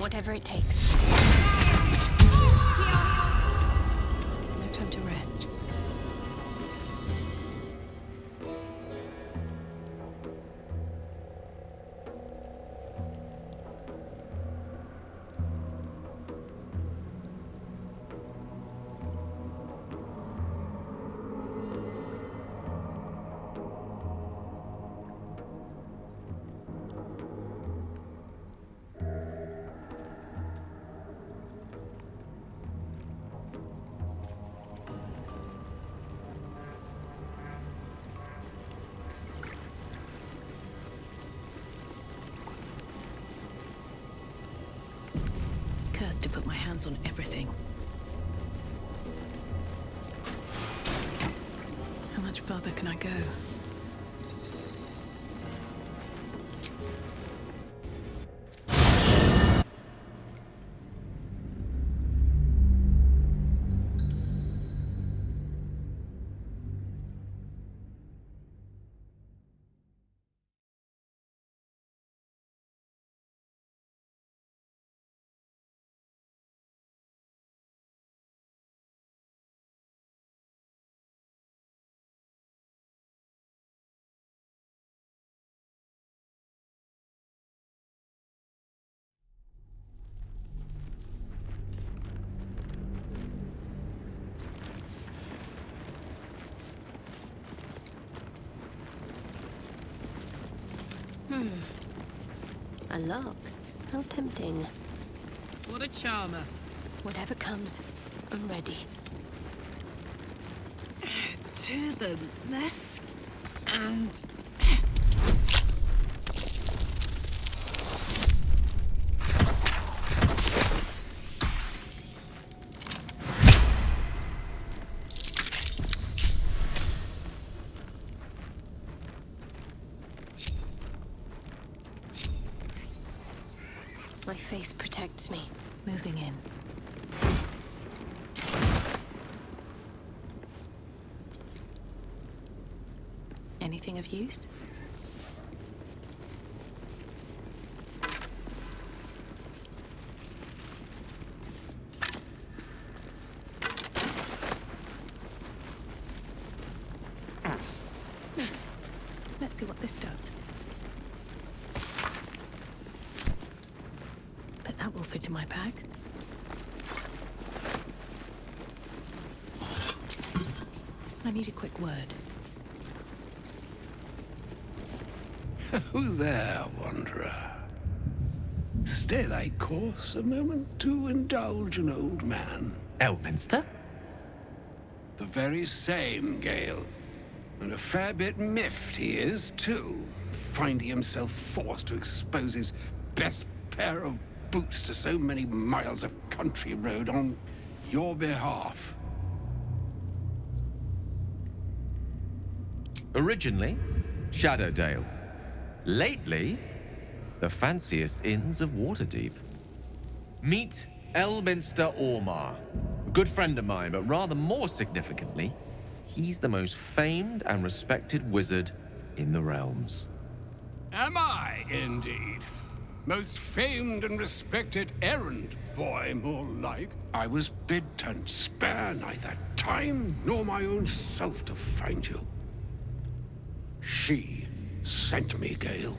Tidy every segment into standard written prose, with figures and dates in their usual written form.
Whatever it takes. No time to rest. To put my hands on everything. How much farther can I go? A lock. How tempting. What a charmer. Whatever comes, I'm ready. To the left and... My faith protects me. Moving in. Anything of use? Let's see what this does. But that will fit in my bag. I need a quick word. Who there, wanderer? Stay thy course a moment to indulge an old man. Elminster? The very same, Gale. And a fair bit miffed he is, too, finding himself forced to expose his best pair of boots to so many miles of country road on your behalf. Originally, Shadowdale. Lately, the fanciest inns of Waterdeep. Meet Elminster Ormar, a good friend of mine, but rather more significantly, he's the most famed and respected wizard in the realms. Am I, indeed? Most famed and respected errand boy, more like. I was bid to spare neither time nor my own self to find you. She sent me, Gale.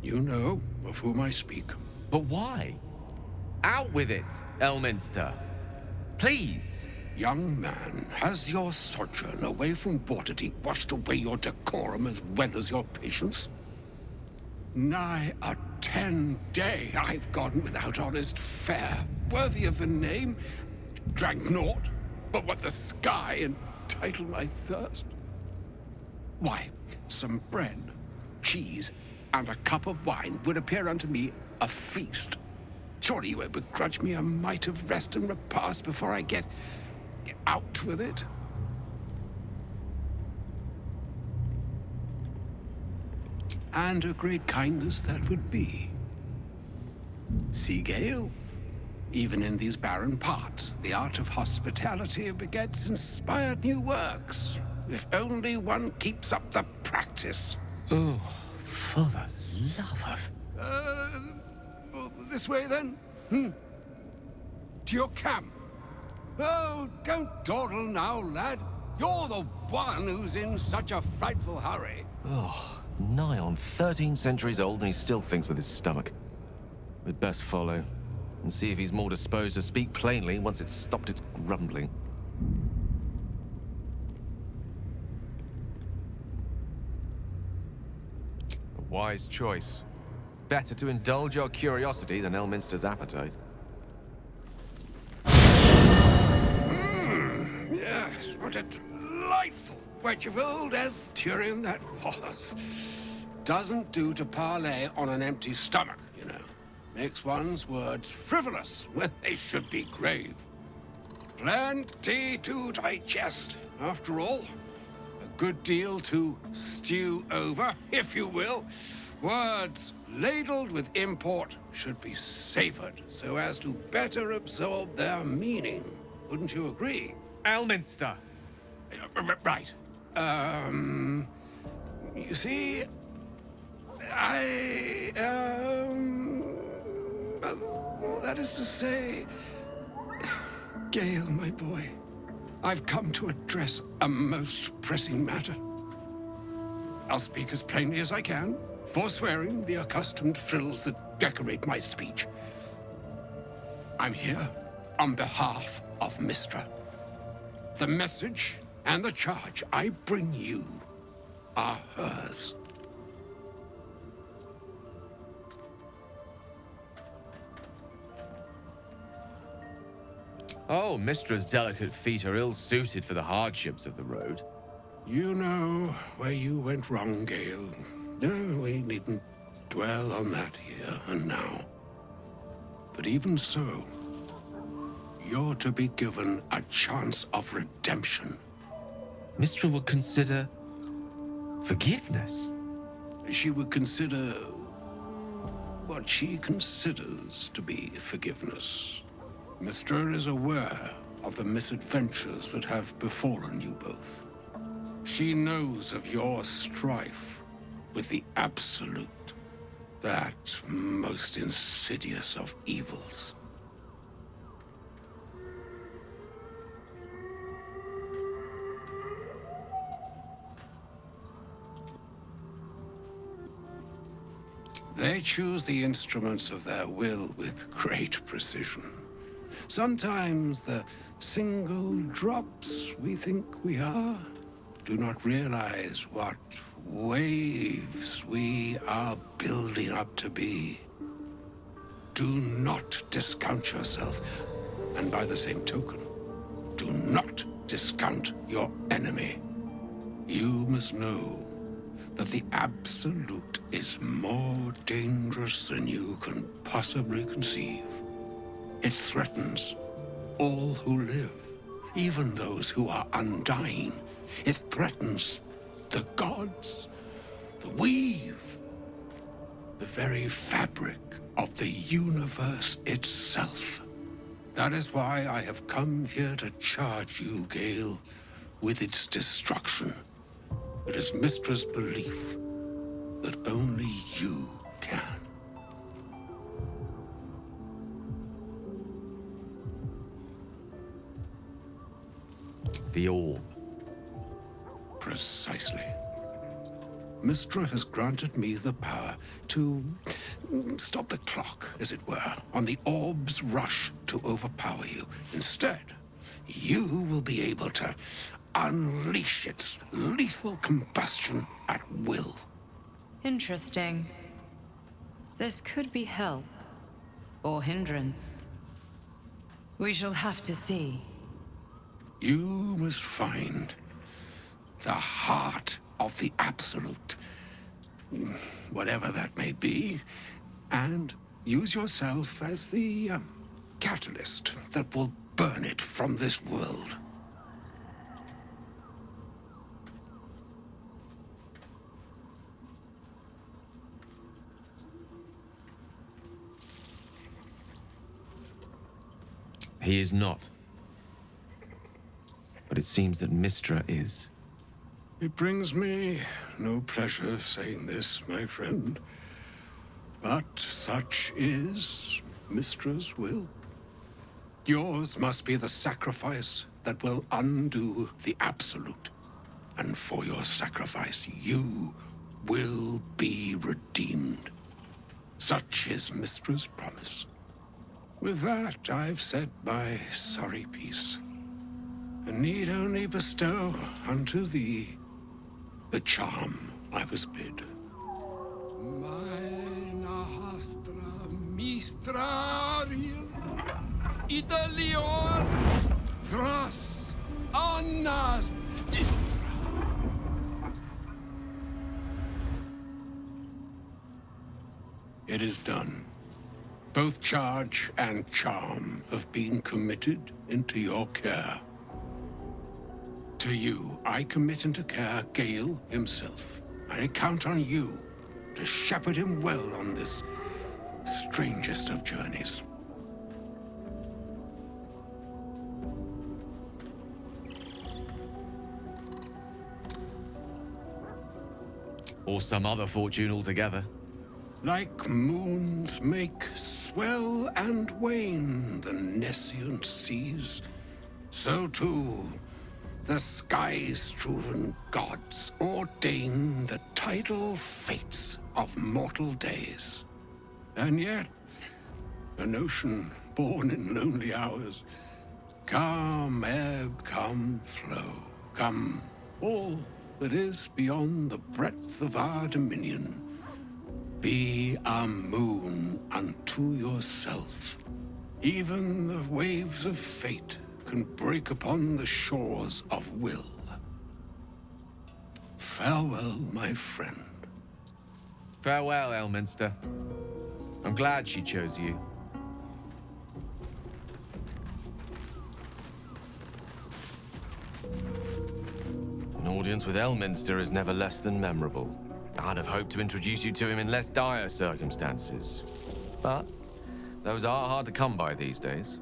You know of whom I speak. But why? Out with it, Elminster. Please. Young man, has your sojourn away from Waterdeep washed away your decorum as well as your patience? Nigh a 10-day I've gone without honest fare, worthy of the name. Drank naught but what the sky entitled my thirst. Why, some bread, cheese, and a cup of wine would appear unto me a feast. Surely you won't begrudge me a mite of rest and repast before I get out with it? And a great kindness that would be. See, Gale, even in these barren parts, the art of hospitality begets inspired new works, if only one keeps up the practice. Oh, for the love of... this way, then? To your camp? Oh, don't dawdle now, lad. You're the one who's in such a frightful hurry. Oh, nigh on 13 centuries old and he still thinks with his stomach. We'd best follow and see if he's more disposed to speak plainly once it's stopped its grumbling. A wise choice. Better to indulge your curiosity than Elminster's appetite. Yes, what a delightful wedge of old Elthurian that was. Doesn't do to parley on an empty stomach, you know. Makes one's words frivolous when they should be grave. Plenty to digest, after all. A good deal to stew over, if you will. Words ladled with import should be savored so as to better absorb their meaning. Wouldn't you agree? Elminster! Right. You see, that is to say, Gale, my boy, I've come to address a most pressing matter. I'll speak as plainly as I can, forswearing the accustomed frills that decorate my speech. I'm here on behalf of Mystra. The message and the charge I bring you are hers. Oh, Mystra's delicate feet are ill-suited for the hardships of the road. You know where you went wrong, Gale. No, we needn't dwell on that here and now. But even so, you're to be given a chance of redemption. Mystra would consider forgiveness. She would consider what she considers to be forgiveness. Mystra is aware of the misadventures that have befallen you both. She knows of your strife with the Absolute, that most insidious of evils. They choose the instruments of their will with great precision. Sometimes the single drops we think we are do not realize what waves we are building up to be. Do not discount yourself, and by the same token, do not discount your enemy. You must know that the Absolute is more dangerous than you can possibly conceive. It threatens all who live, even those who are undying. It threatens the gods, the weave, the very fabric of the universe itself. That is why I have come here to charge you, Gale, with its destruction. It is Mystra's belief that only you can. The orb. Precisely. Mystra has granted me the power to stop the clock, as it were, on the orb's rush to overpower you. Instead, you will be able to unleash its lethal combustion at will. Interesting. This could be help, or hindrance. We shall have to see. You must find the heart of the Absolute, whatever that may be, and use yourself as the catalyst that will burn it from this world. He is not. But it seems that Mystra is. It brings me no pleasure saying this, my friend. But such is Mystra's will. Yours must be the sacrifice that will undo the Absolute. And for your sacrifice, you will be redeemed. Such is Mystra's promise. With that, I've said my sorry piece, and need only bestow unto thee the charm I was bid. Meine hastra mistrariel, Italior, thras annas distra. It is done. Both charge and charm have been committed into your care. To you, I commit into care Gale himself. I count on you to shepherd him well on this strangest of journeys. Or some other fortune altogether. Like moons make swell and wane the nescient seas, so too the sky-strewn gods ordain the tidal fates of mortal days. And yet, an ocean born in lonely hours, come ebb, come flow, come all that is beyond the breadth of our dominion. Be a moon unto yourself. Even the waves of fate can break upon the shores of will. Farewell, my friend. Farewell, Elminster. I'm glad she chose you. An audience with Elminster is never less than memorable. I'd have hoped to introduce you to him in less dire circumstances. But those are hard to come by these days.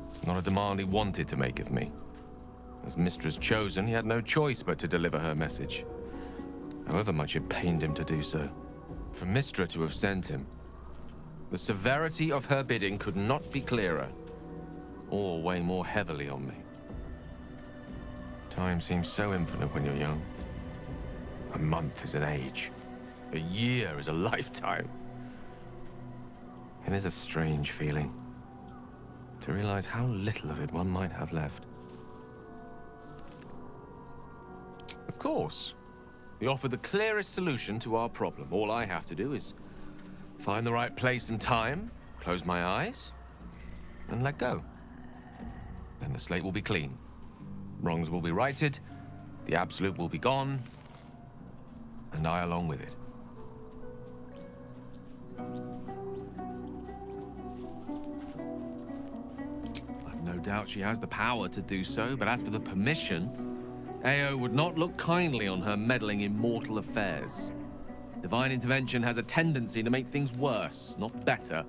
It's not a demand he wanted to make of me. As Mistress chosen, he had no choice but to deliver her message, however much it pained him to do so. For Mystra to have sent him, the severity of her bidding could not be clearer, or weigh more heavily on me. Time seems so infinite when you're young. A month is an age. A year is a lifetime. It is a strange feeling to realize how little of it one might have left. Of course, we offer the clearest solution to our problem. All I have to do is find the right place and time, close my eyes, and let go. Then the slate will be clean. Wrongs will be righted, the Absolute will be gone, and I along with it. I've no doubt she has the power to do so, but as for the permission, Ao would not look kindly on her meddling in mortal affairs. Divine intervention has a tendency to make things worse, not better.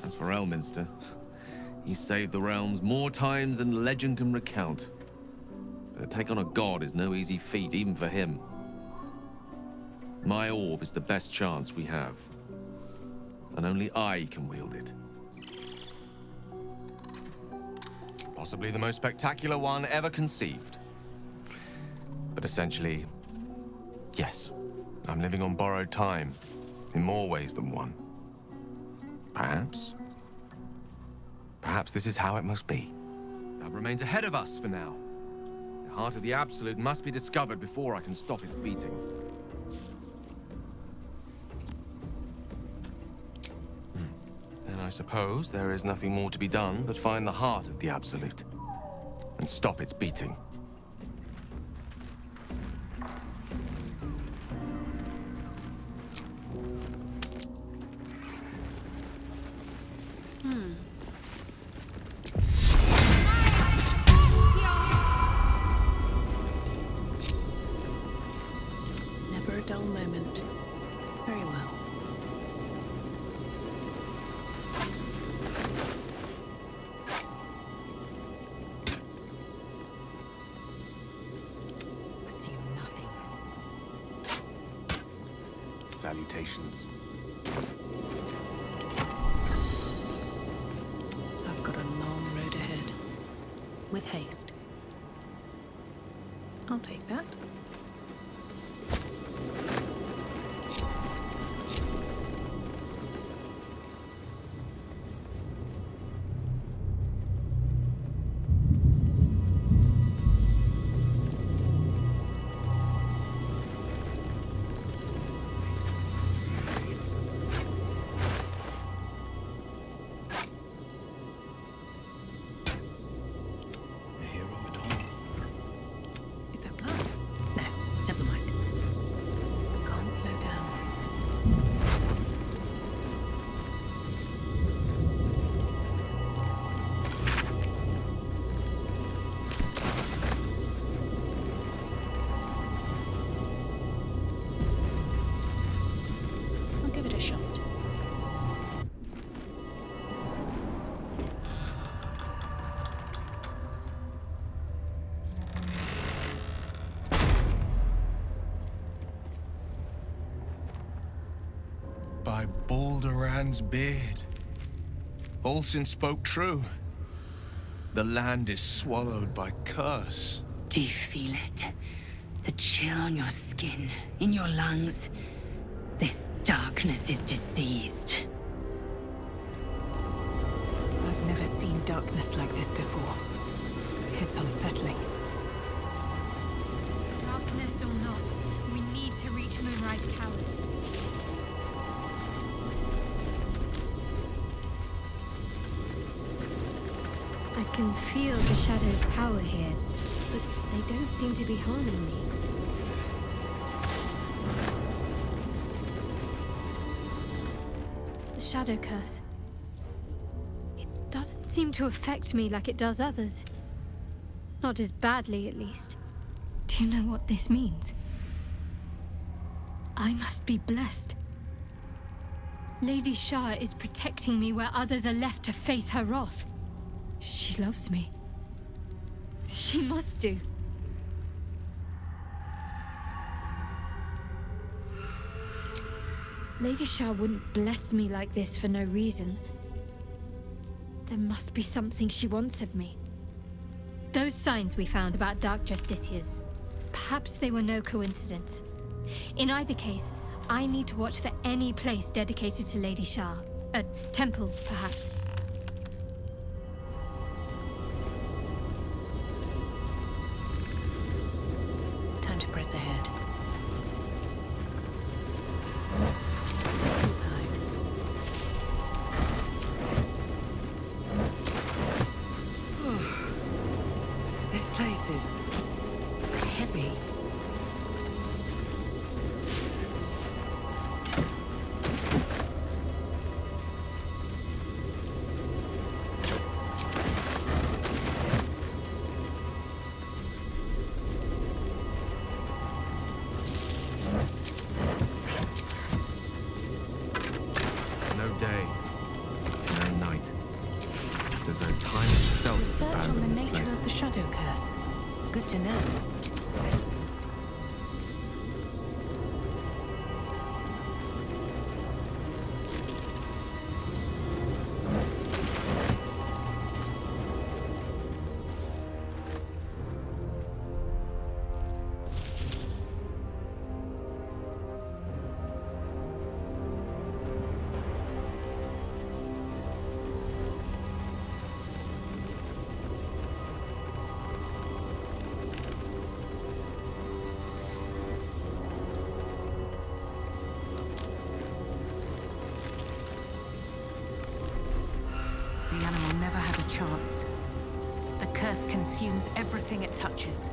As for Elminster, he saved the realms more times than legend can recount. But to take on a god is no easy feat, even for him. My orb is the best chance we have. And only I can wield it. Possibly the most spectacular one ever conceived. But essentially, yes, I'm living on borrowed time, in more ways than one. Perhaps this is how it must be. That remains ahead of us for now. The heart of the Absolute must be discovered before I can stop its beating. Then I suppose there is nothing more to be done but find the heart of the Absolute and stop its beating. Never a dull moment. Very well. reputations. I've got a long road ahead. With haste. I'll take that. Is that blood? No, never mind. Can't slow down. I'll give it a shot. By Baldur's beard. Olsen spoke true. The land is swallowed by curse. Do you feel it? The chill on your skin, in your lungs. This darkness is diseased. I've never seen darkness like this before. It's unsettling. Darkness or not, we need to reach Moonrise Towers. I can feel the Shadow's power here, but they don't seem to be harming me. The Shadow Curse. It doesn't seem to affect me like it does others. Not as badly, at least. Do you know what this means? I must be blessed. Lady Shah is protecting me where others are left to face her wrath. She loves me. She must do. Lady Shah wouldn't bless me like this for no reason. There must be something she wants of me. Those signs we found about Dark Justiciars, perhaps they were no coincidence. In either case, I need to watch for any place dedicated to Lady Shah. A temple, perhaps. Time to press ahead. Inside. This place is heavy. No day, no night. It's as though time itself has Research on the abandoned this nature place. of the Shadow Curse. Good to know. The animal never had a chance. The curse consumes everything it touches.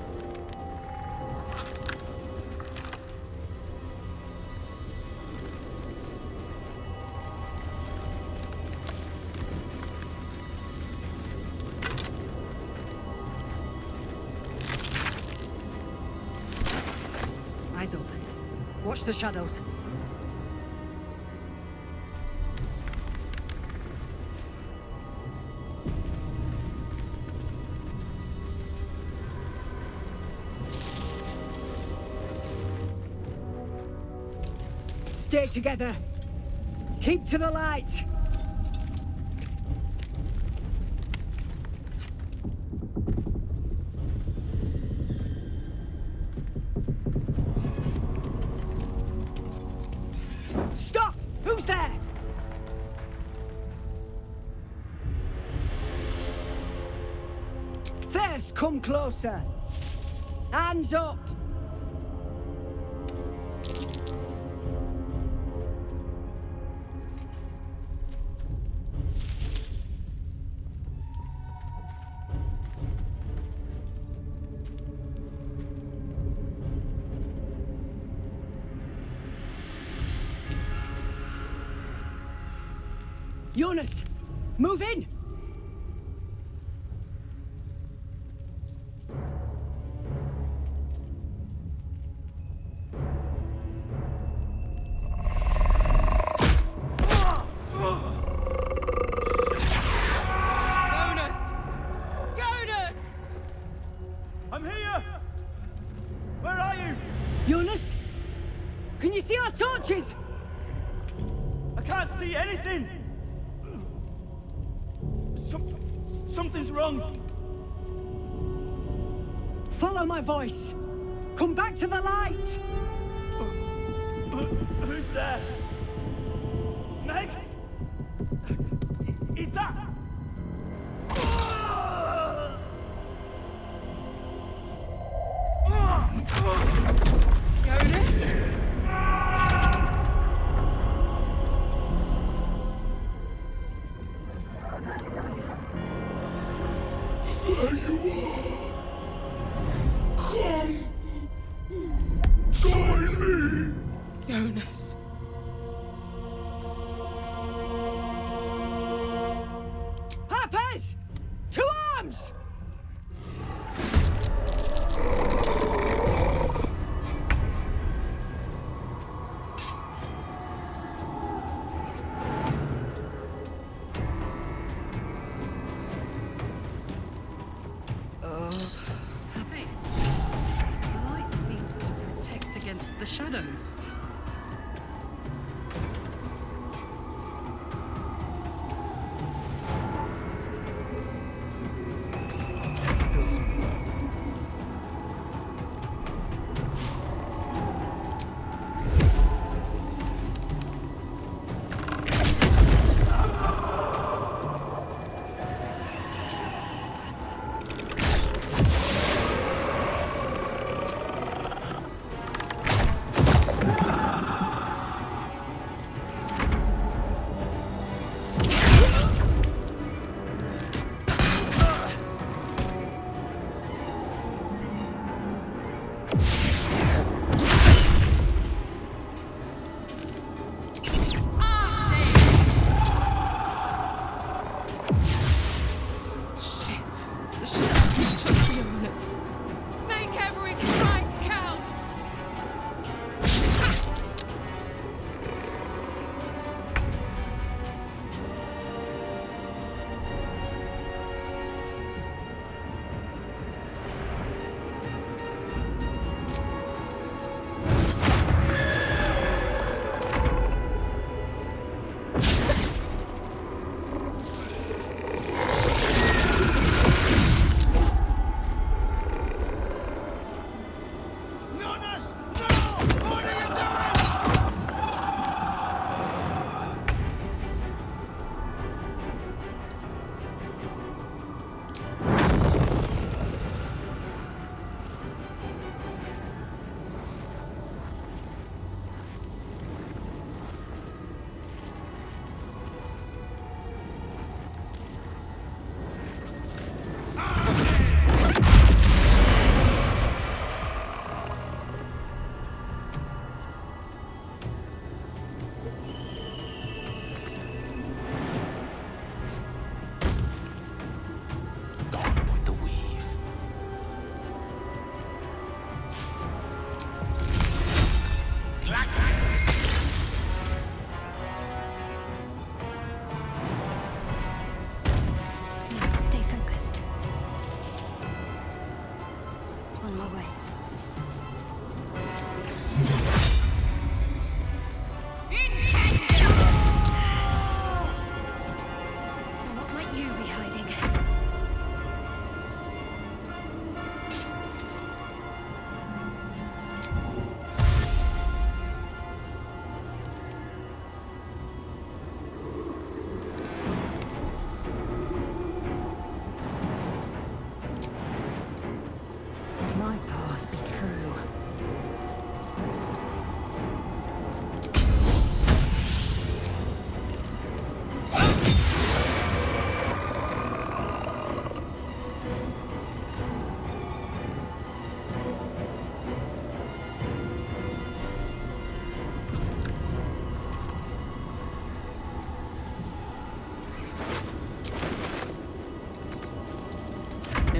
Eyes open. Watch the shadows. stay together. Keep to the light. Stop! Who's there? First, come closer. Hands up. Jonas, move in! Jonas! Jonas! I'm here! Where are you? Jonas? Can you see our torches? I can't see anything! Something's wrong. Follow my voice. Come back to the light. Who's there? Meg? Is that? Jonas? There you are. Come. Join me. Jonas. Harpers! To arms! Hey, the light seems to protect against the shadows. Let's spill some water.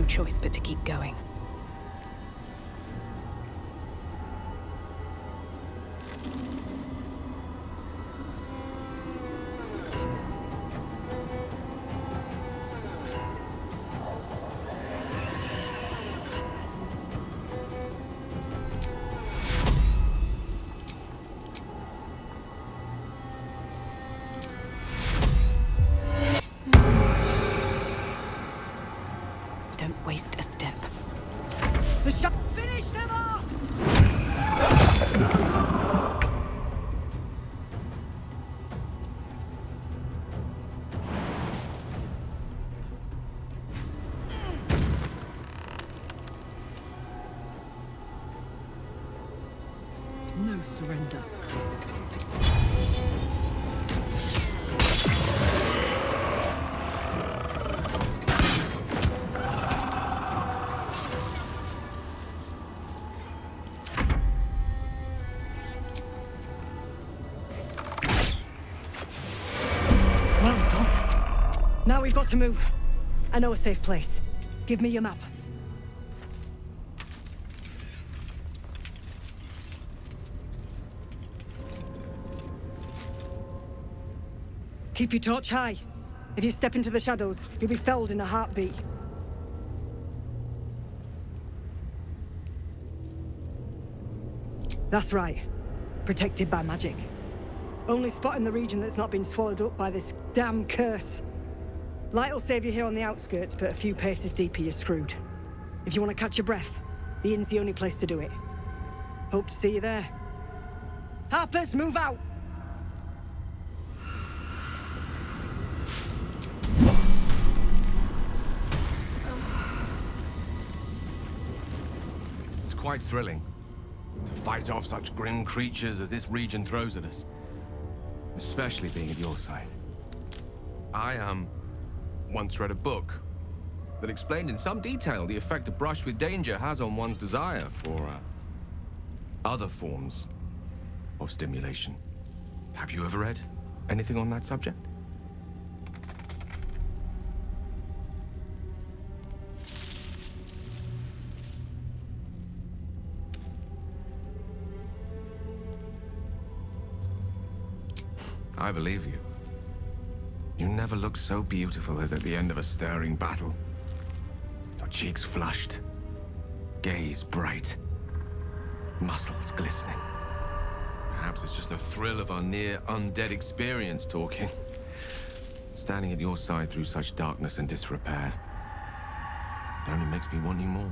choice but to keep going. Don't waste a step. The shot! Finish them off! No surrender. Well done. Now we've got to move. I know a safe place. Give me your map. Keep your torch high. If you step into the shadows, you'll be felled in a heartbeat. That's right. Protected by magic. Only spot in the region that's not been swallowed up by this damn curse. Light will save you here on the outskirts, but a few paces deeper you're screwed. If you want to catch your breath, the inn's the only place to do it. Hope to see you there. Harpers, move out! It's quite thrilling to fight off such grim creatures as this region throws at us. Especially being at your side. I, once read a book that explained in some detail the effect a brush with danger has on one's desire for, other forms of stimulation. Have you ever read anything on that subject? I believe you. You never look so beautiful as at the end of a stirring battle. Your cheeks flushed, gaze bright, muscles glistening. Perhaps it's just the thrill of our near undead experience talking. Standing at your side through such darkness and disrepair only makes me want you more.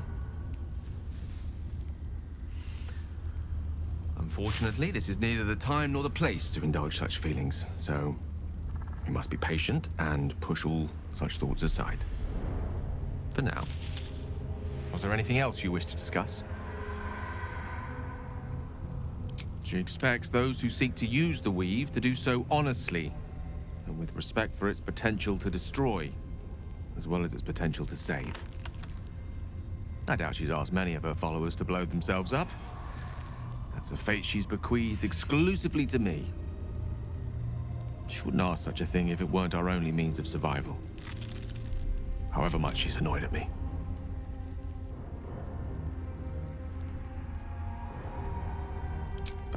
Unfortunately, this is neither the time nor the place to indulge such feelings, so you must be patient and push all such thoughts aside. For now. Was there anything else you wish to discuss? She expects those who seek to use the weave to do so honestly, and with respect for its potential to destroy, as well as its potential to save. I doubt she's asked many of her followers to blow themselves up. That's a fate she's bequeathed exclusively to me. She wouldn't ask such a thing if it weren't our only means of survival. However much she's annoyed at me.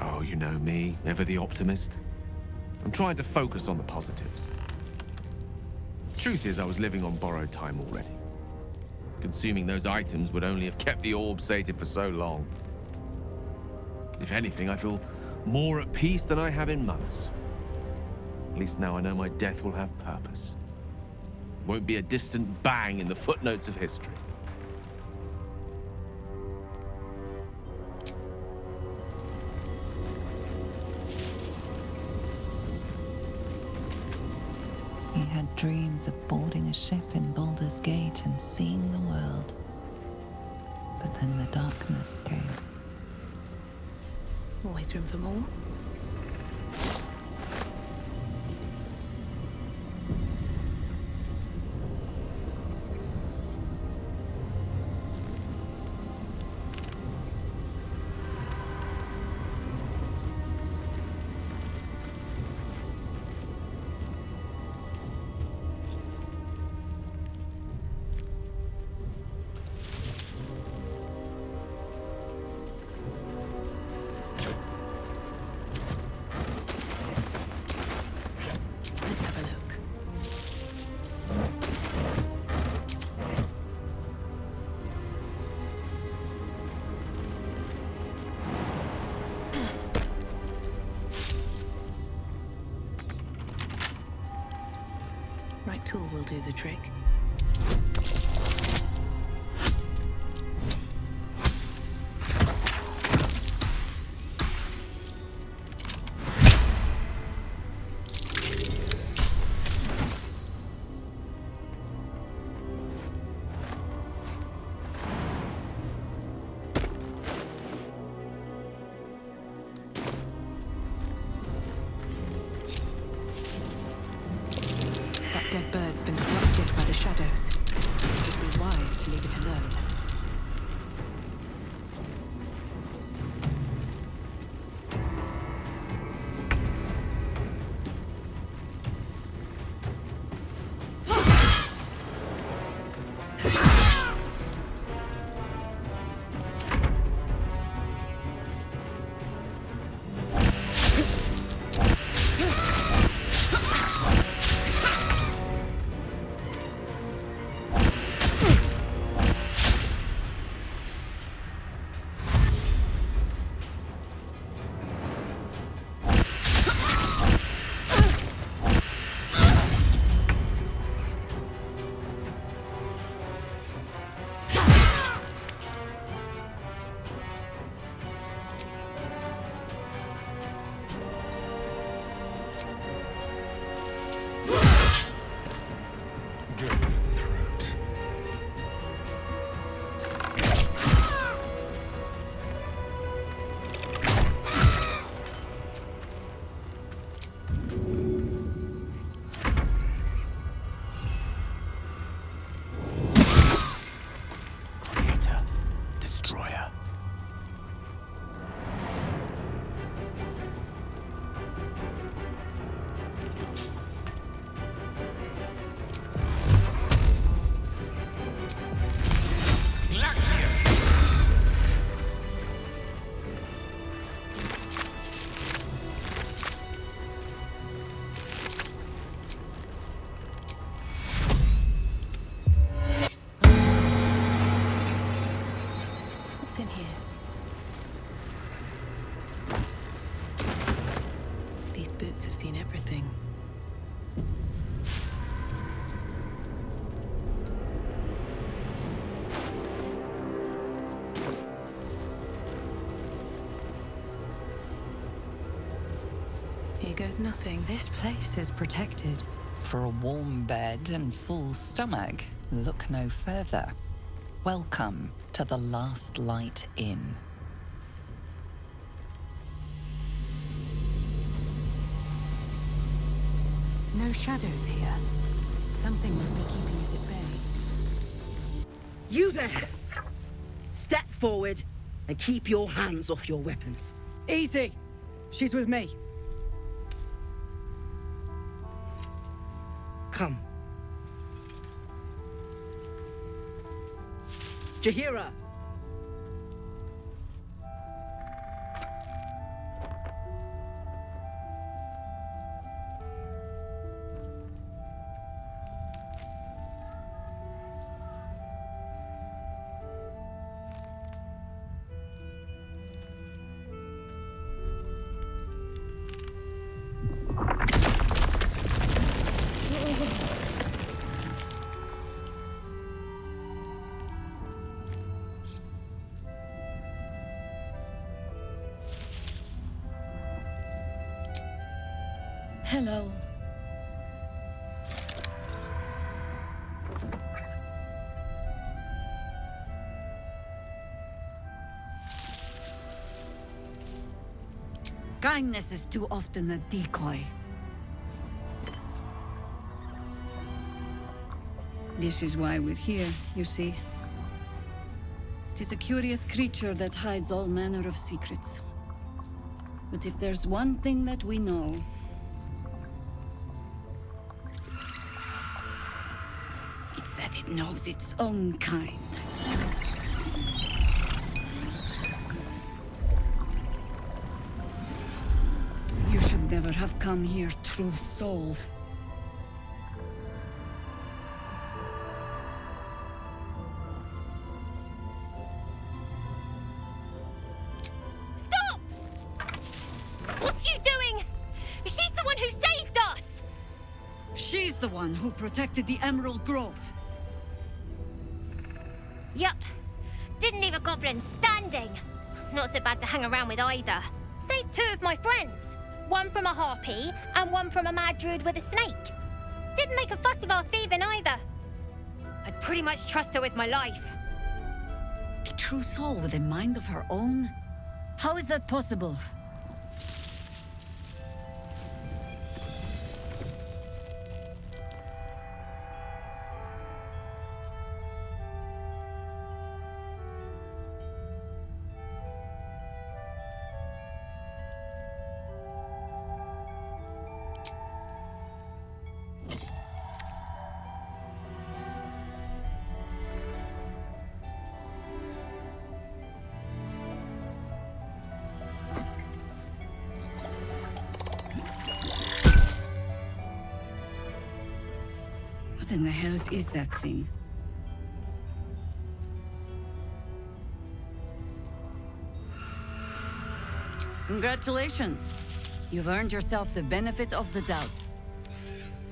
Oh, you know me, ever the optimist. I'm trying to focus on the positives. Truth is, I was living on borrowed time already. Consuming those items would only have kept the orb sated for so long. If anything, I feel more at peace than I have in months. At least now I know my death will have purpose. It won't be a distant bang in the footnotes of history. He had dreams of boarding a ship in Baldur's Gate and seeing the world. But then the darkness came. Always room for more. Right tool will do the trick. That dead bird's been corrupted by the shadows. It would be wise to leave it alone. What's in here? These boots have seen everything. Here goes nothing. This place is protected. For a warm bed and full stomach, look no further. Welcome to the Last Light Inn. No shadows here. Something must be keeping it at bay. You there! Step forward and keep your hands off your weapons. Easy. She's with me. Come. Jahira! Hello. Kindness is too often a decoy. This is why we're here, you see. It is a curious creature that hides all manner of secrets. But if there's one thing that we know, it's that it knows its own kind. You should never have come here, true soul. Stop! What's she doing? She's the one who saved us! She's the the one who protected the Emerald Grove? Yup. Didn't leave a goblin standing. Not so bad to hang around with either. Saved 2 of my friends. One from a harpy, and one from a mad druid with a snake. Didn't make a fuss about thieving either. I'd pretty much trust her with my life. A true soul with a mind of her own? How is that possible? What in the hells is that thing? Congratulations. You've earned yourself the benefit of the doubt.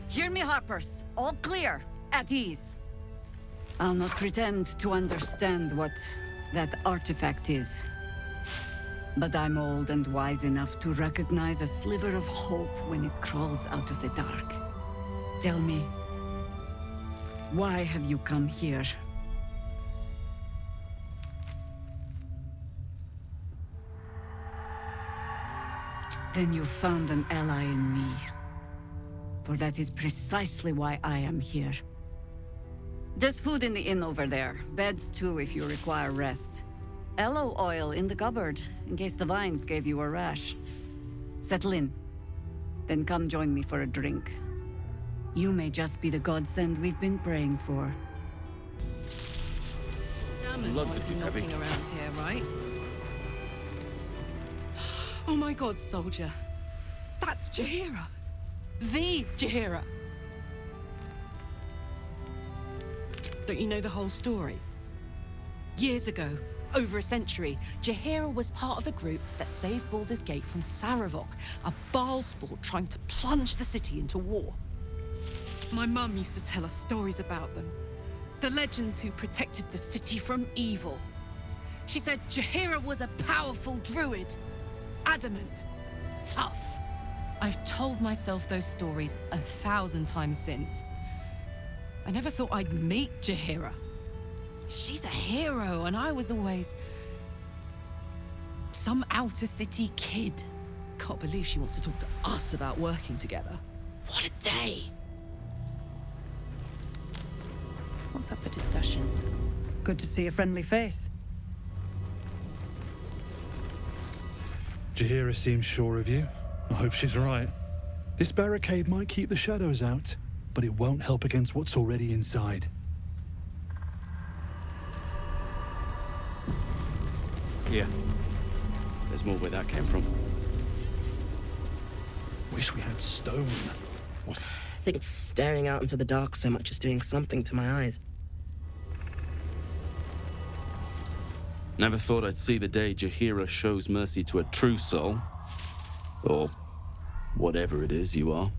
Hear me, Harpers. All clear. At ease. I'll not pretend to understand what that artifact is. But I'm old and wise enough to recognize a sliver of hope when it crawls out of the dark. Tell me, why have you come here? Then you found an ally in me. For that is precisely why I am here. There's food in the inn over there. Beds too if you require rest. Aloe oil in the cupboard, in case the vines gave you a rash. Settle in. Then come join me for a drink. You may just be the godsend we've been praying for. Love this is heavy. Around here, right? Oh my god, soldier. That's Jaheira. The Jaheira. Don't you know the whole story? Years ago, over a century, Jaheira was part of a group that saved Baldur's Gate from Saravok, a Baalsport trying to plunge the city into war. My mum used to tell us stories about them. The legends who protected the city from evil. She said Jaheira was a powerful druid. Adamant. Tough. I've told myself those stories 1,000 times since. I never thought I'd meet Jaheira. She's a hero, and I was always some outer city kid. Can't believe she wants to talk to us about working together. What a day! What's up for discussion? Good to see a friendly face. Jaheira seems sure of you. I hope she's right. This barricade might keep the shadows out, but it won't help against what's already inside. Yeah. There's more where that came from. Wish we had stone. What? I think staring out into the dark so much is doing something to my eyes. Never thought I'd see the day Jaheira shows mercy to a true soul. Or whatever it is you are.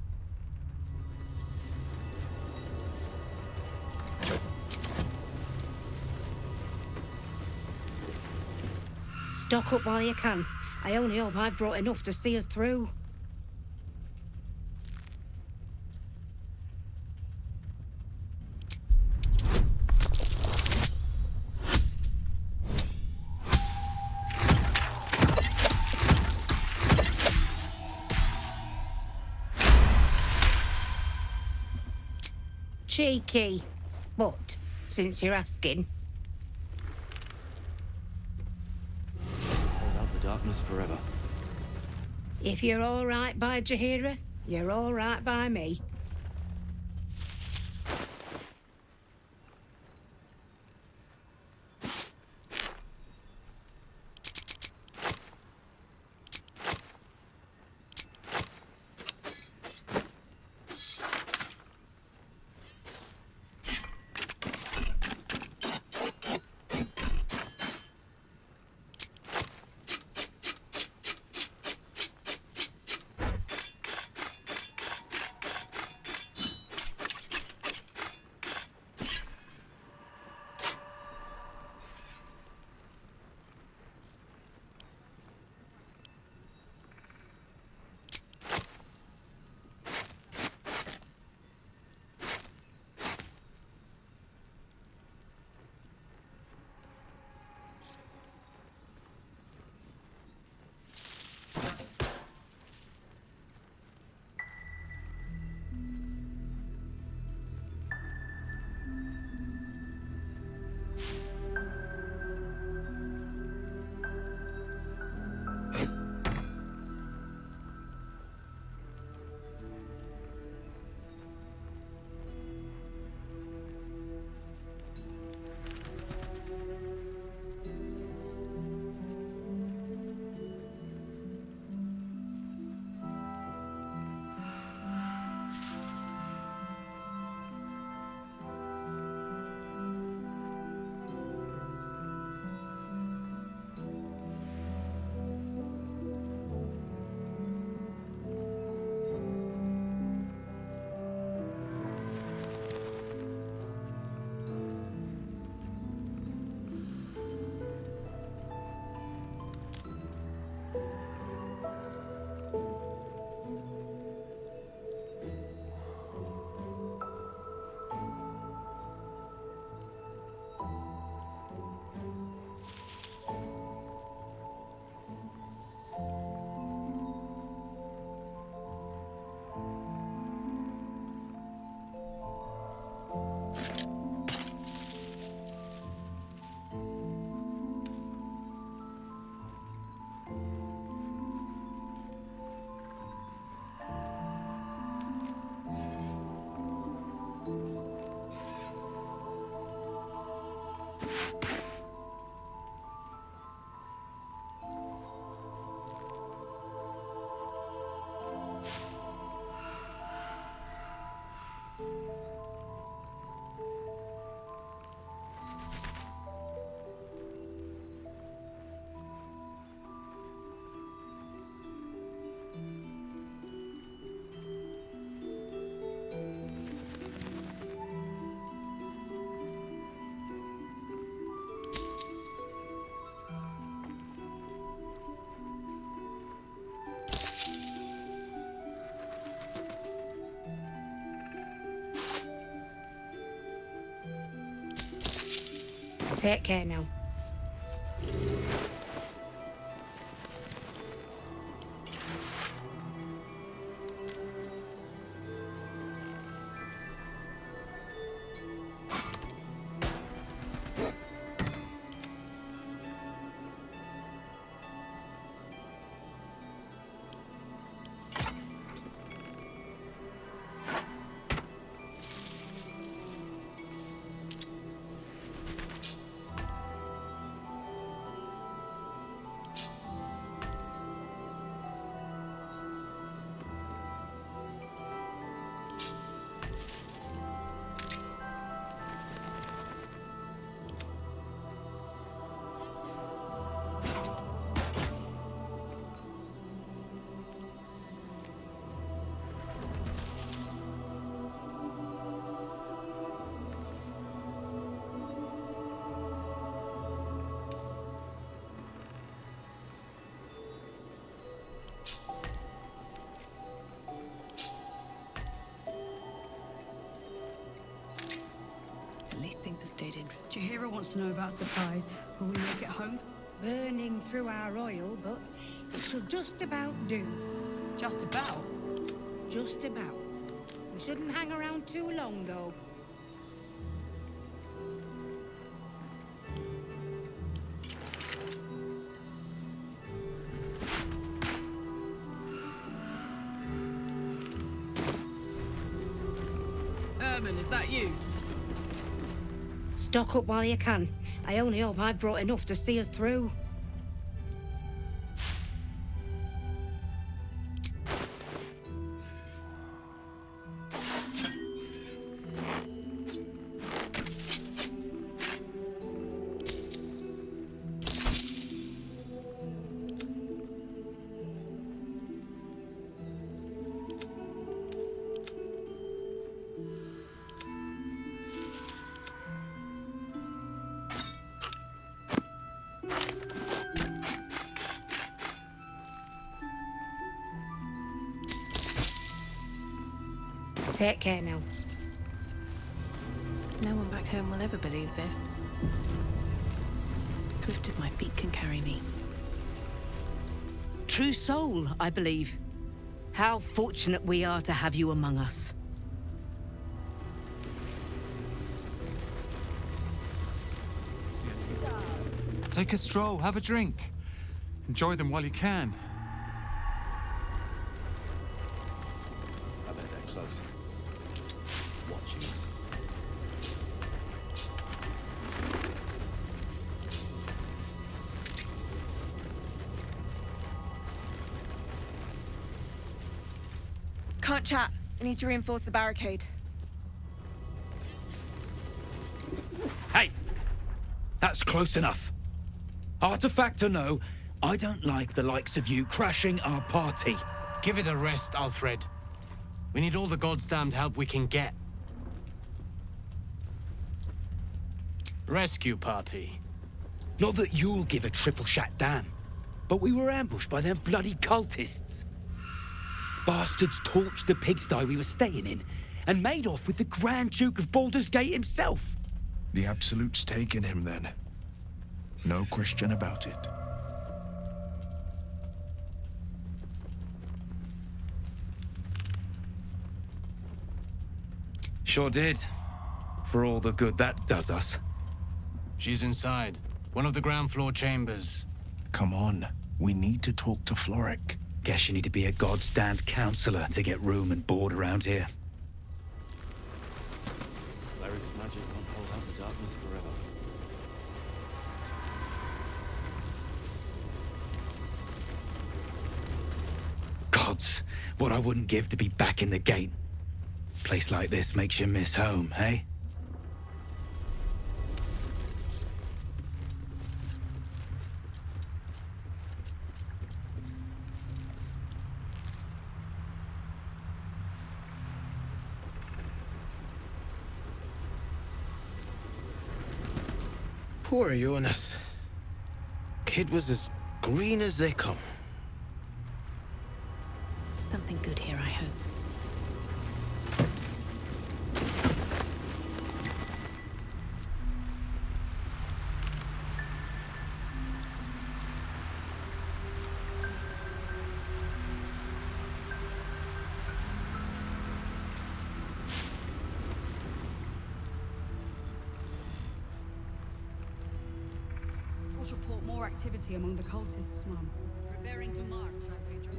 Stock up while you can. I only hope I've brought enough to see us through. Cheeky. But, since you're asking. Hold out the darkness forever. If you're all right by Jaheira, you're all right by me. Take care now. At least things have stayed interesting. Jaheira wants to know about supplies. Will we make it home? Burning through our oil, but it should just about do. Just about? Just about. We shouldn't hang around too long, though. Herman, is that you? Stock up while you can. I only hope I've brought enough to see us through. Take care now. No one back home will ever believe this. Swift as my feet can carry me. True soul, I believe. How fortunate we are to have you among us. Take a stroll, have a drink. Enjoy them while you can. I bet they're close. Watching us. Can't chat. I need to reinforce the barricade. Hey! That's close enough. Artifact or no, I don't like the likes of you crashing our party. Give it a rest, Alfred. We need all the goddamned help we can get. Rescue party. Not that you'll give a triple shot damn, but we were ambushed by them bloody cultists. Bastards torched the pigsty we were staying in and made off with the Grand Duke of Baldur's Gate himself. The Absolute's taken him then. No question about it. Sure did. For all the good that does us. She's inside. One of the ground floor chambers. Come on. We need to talk to Florrick. Guess you need to be a goddamned counselor to get room and board around here. Cleric's magic won't hold out the darkness forever. Gods, what I wouldn't give to be back in the gate. Place like this makes you miss home, hey? Poor Jonas. Kid was as green as they come. Something good here, I hope. Locals report more activity among the cultists, Mum. Preparing to march, I wager.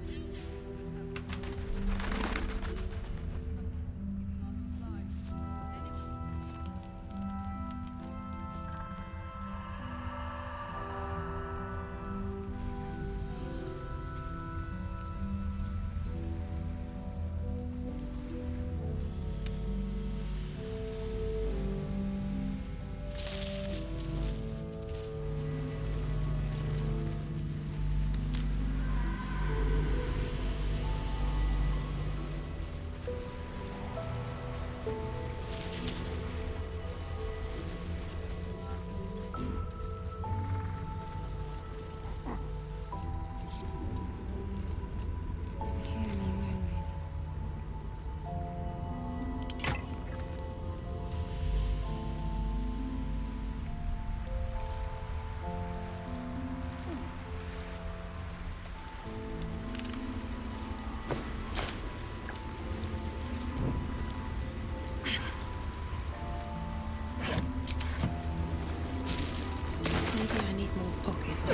Maybe I need more pockets.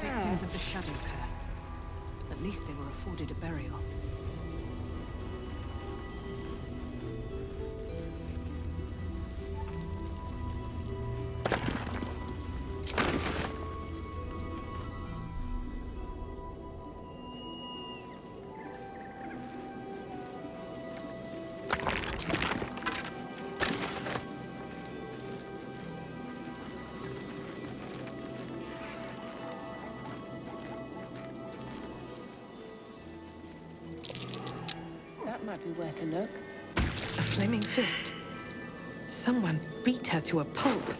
Victims of the Shadow Curse. At least they were afforded a burial. That might be worth a look. A flaming fist. Someone beat her to a pulp.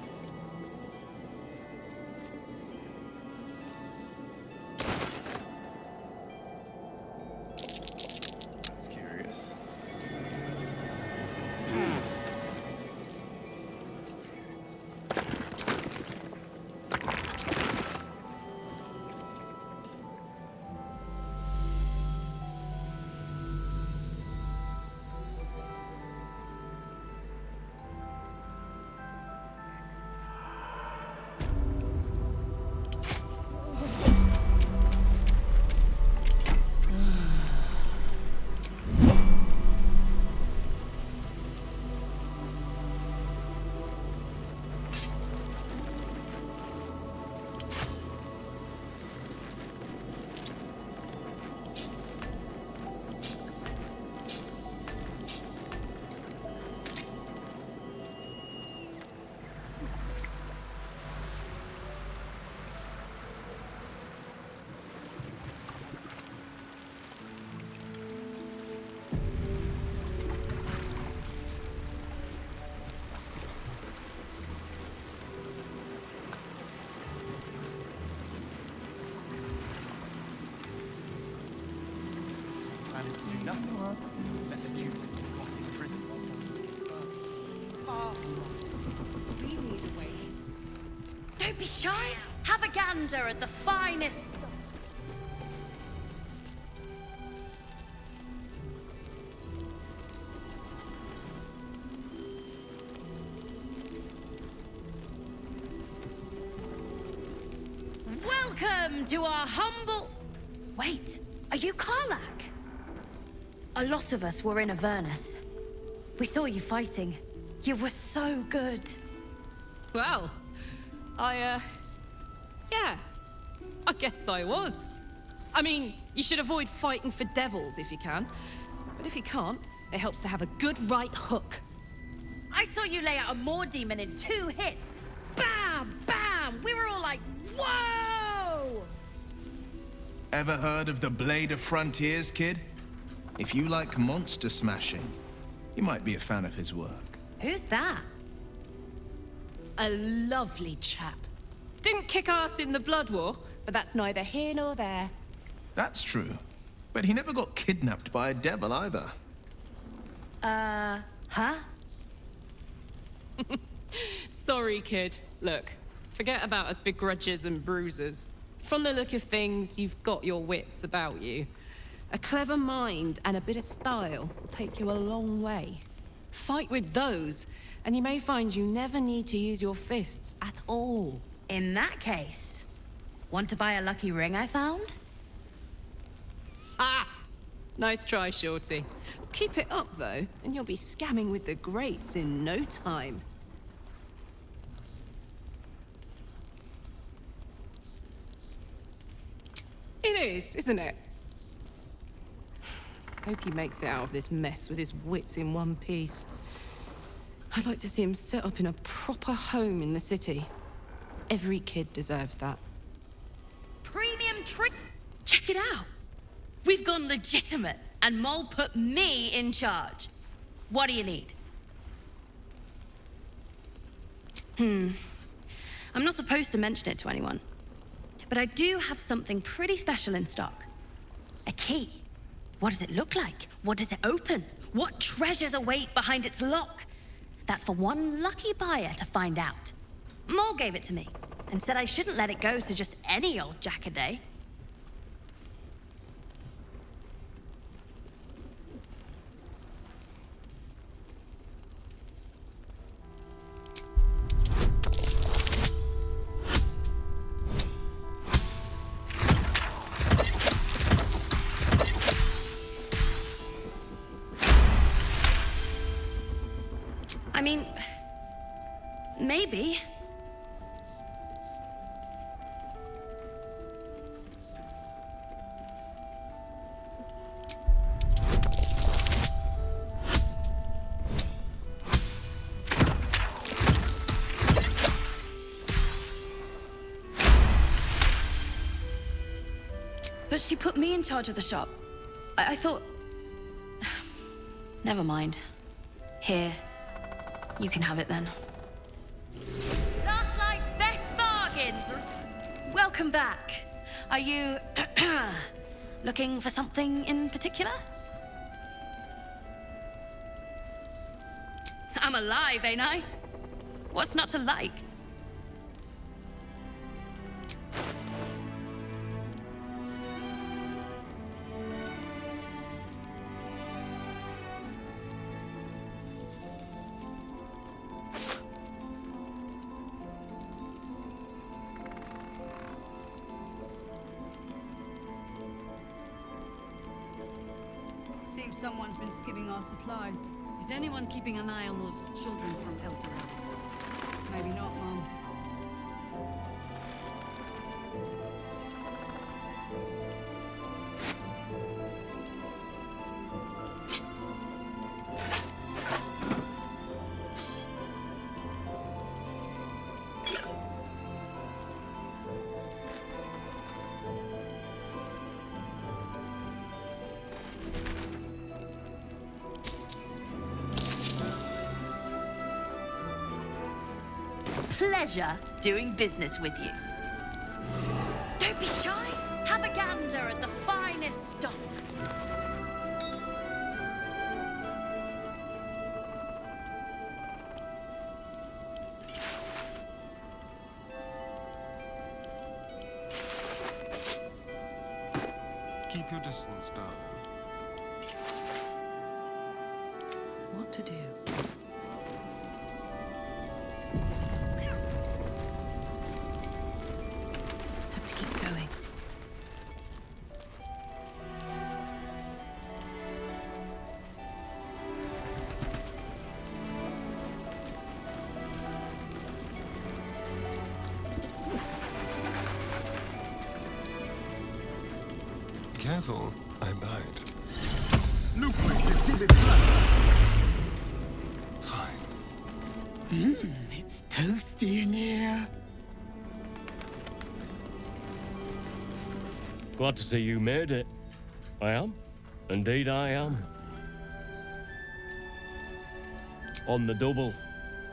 That's curious. Plan is to do nothing. Let the Duke rot in prison while Baldurs get burned. Far from We need a way. Don't be shy. Have a gander at the finest. Welcome to our humble... Wait, are you Karlach? A lot of us were in Avernus. We saw you fighting. You were so good. Well, yeah, I guess I was. I mean, you should avoid fighting for devils if you can. But if you can't, it helps to have a good right hook. I saw you lay out a Moor demon in 2 hits. Bam! Bam! We were all like, whoa! Ever heard of the Blade of Frontiers, kid? If you like monster smashing, you might be a fan of his work. Who's that? A lovely chap. Didn't kick ass in the Blood War, but that's neither here nor there. That's true. But he never got kidnapped by a devil either. Huh? Sorry, kid. Look, forget about us begrudgers and bruisers. From the look of things, you've got your wits about you. A clever mind and a bit of style will take you a long way. Fight with those, and you may find you never need to use your fists at all. In that case, want to buy a lucky ring I found? Ha! Nice try, Shorty. Keep it up, though, and you'll be scamming with the greats in no time. It is, isn't it? Hope he makes it out of this mess with his wits in one piece. I'd like to see him set up in a proper home in the city. Every kid deserves that. Premium treat. Check it out. We've gone legitimate, and Mole put me in charge. What do you need? I'm not supposed to mention it to anyone, but I do have something pretty special in stock. A key. What does it look like? What does it open? What treasures await behind its lock? That's for one lucky buyer to find out. Mole gave it to me, and said I shouldn't let it go to just any old jackaday. I mean, maybe. But she put me in charge of the shop. I thought... Never mind. Here. You can have it then. Last night's best bargains! Welcome back. Are you... looking for something in particular? I'm alive, ain't I? What's not to like? Seems someone's been skimming our supplies. Is anyone keeping an eye on those children from Baldur? Maybe not, Mum. Pleasure doing business with you. Don't be shy. Have a gander at the finest stock. Keep your distance, darling. What to do? Have to keep going. Careful, I bite. Fine. It's toasty in here. Glad to see you made it. I am. Indeed I am. On the double.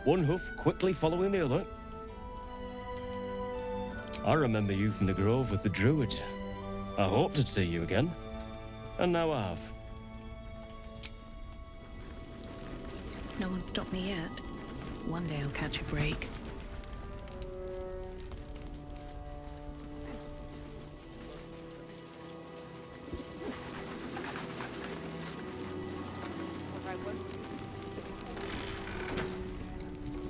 One hoof quickly following the other. I remember you from the Grove with the Druids. I hoped to see you again. And now I have. No one stopped me yet. One day I'll catch a break.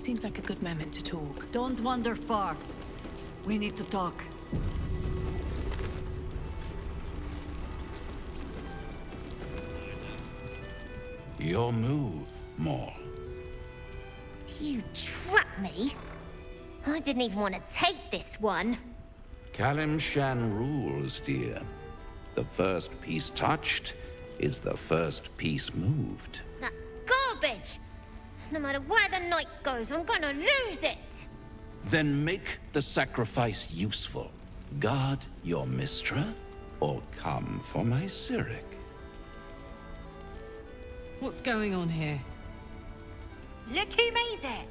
Seems like a good moment to talk. Don't wander far. We need to talk. Your move, Maul. You trapped me? I didn't even want to take this one. Kalimshan rules, dear. The first piece touched is the first piece moved. That's garbage! No matter where the night goes, I'm gonna lose it! Then make the sacrifice useful. Guard your Mistra, or come for my Cyric. What's going on here? Look who made it!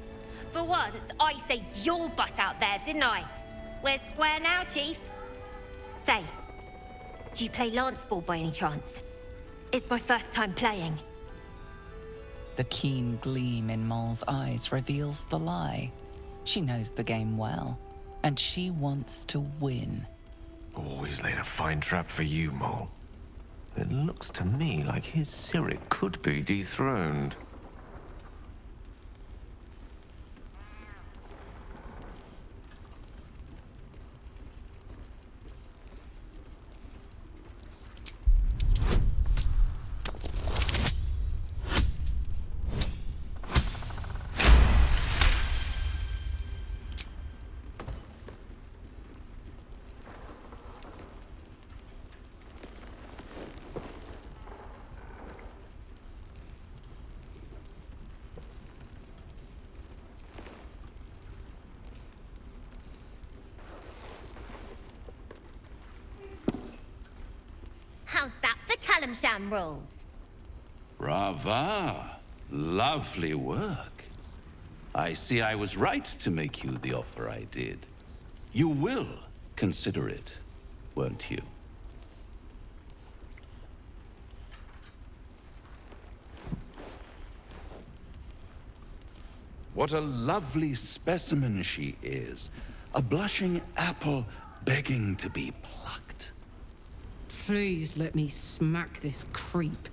For once, I saved your butt out there, didn't I? We're square now, Chief. Say, do you play lance ball by any chance? It's my first time playing. The keen gleam in Maul's eyes reveals the lie. She knows the game well, and she wants to win. Always laid a fine trap for you, Maul. It looks to me like his Cyric could be dethroned. How's that for Kalimshan rules? Brava! Lovely work. I see I was right to make you the offer I did. You will consider it, won't you? What a lovely specimen she is. A blushing apple begging to be plucked. Please let me smack this creep.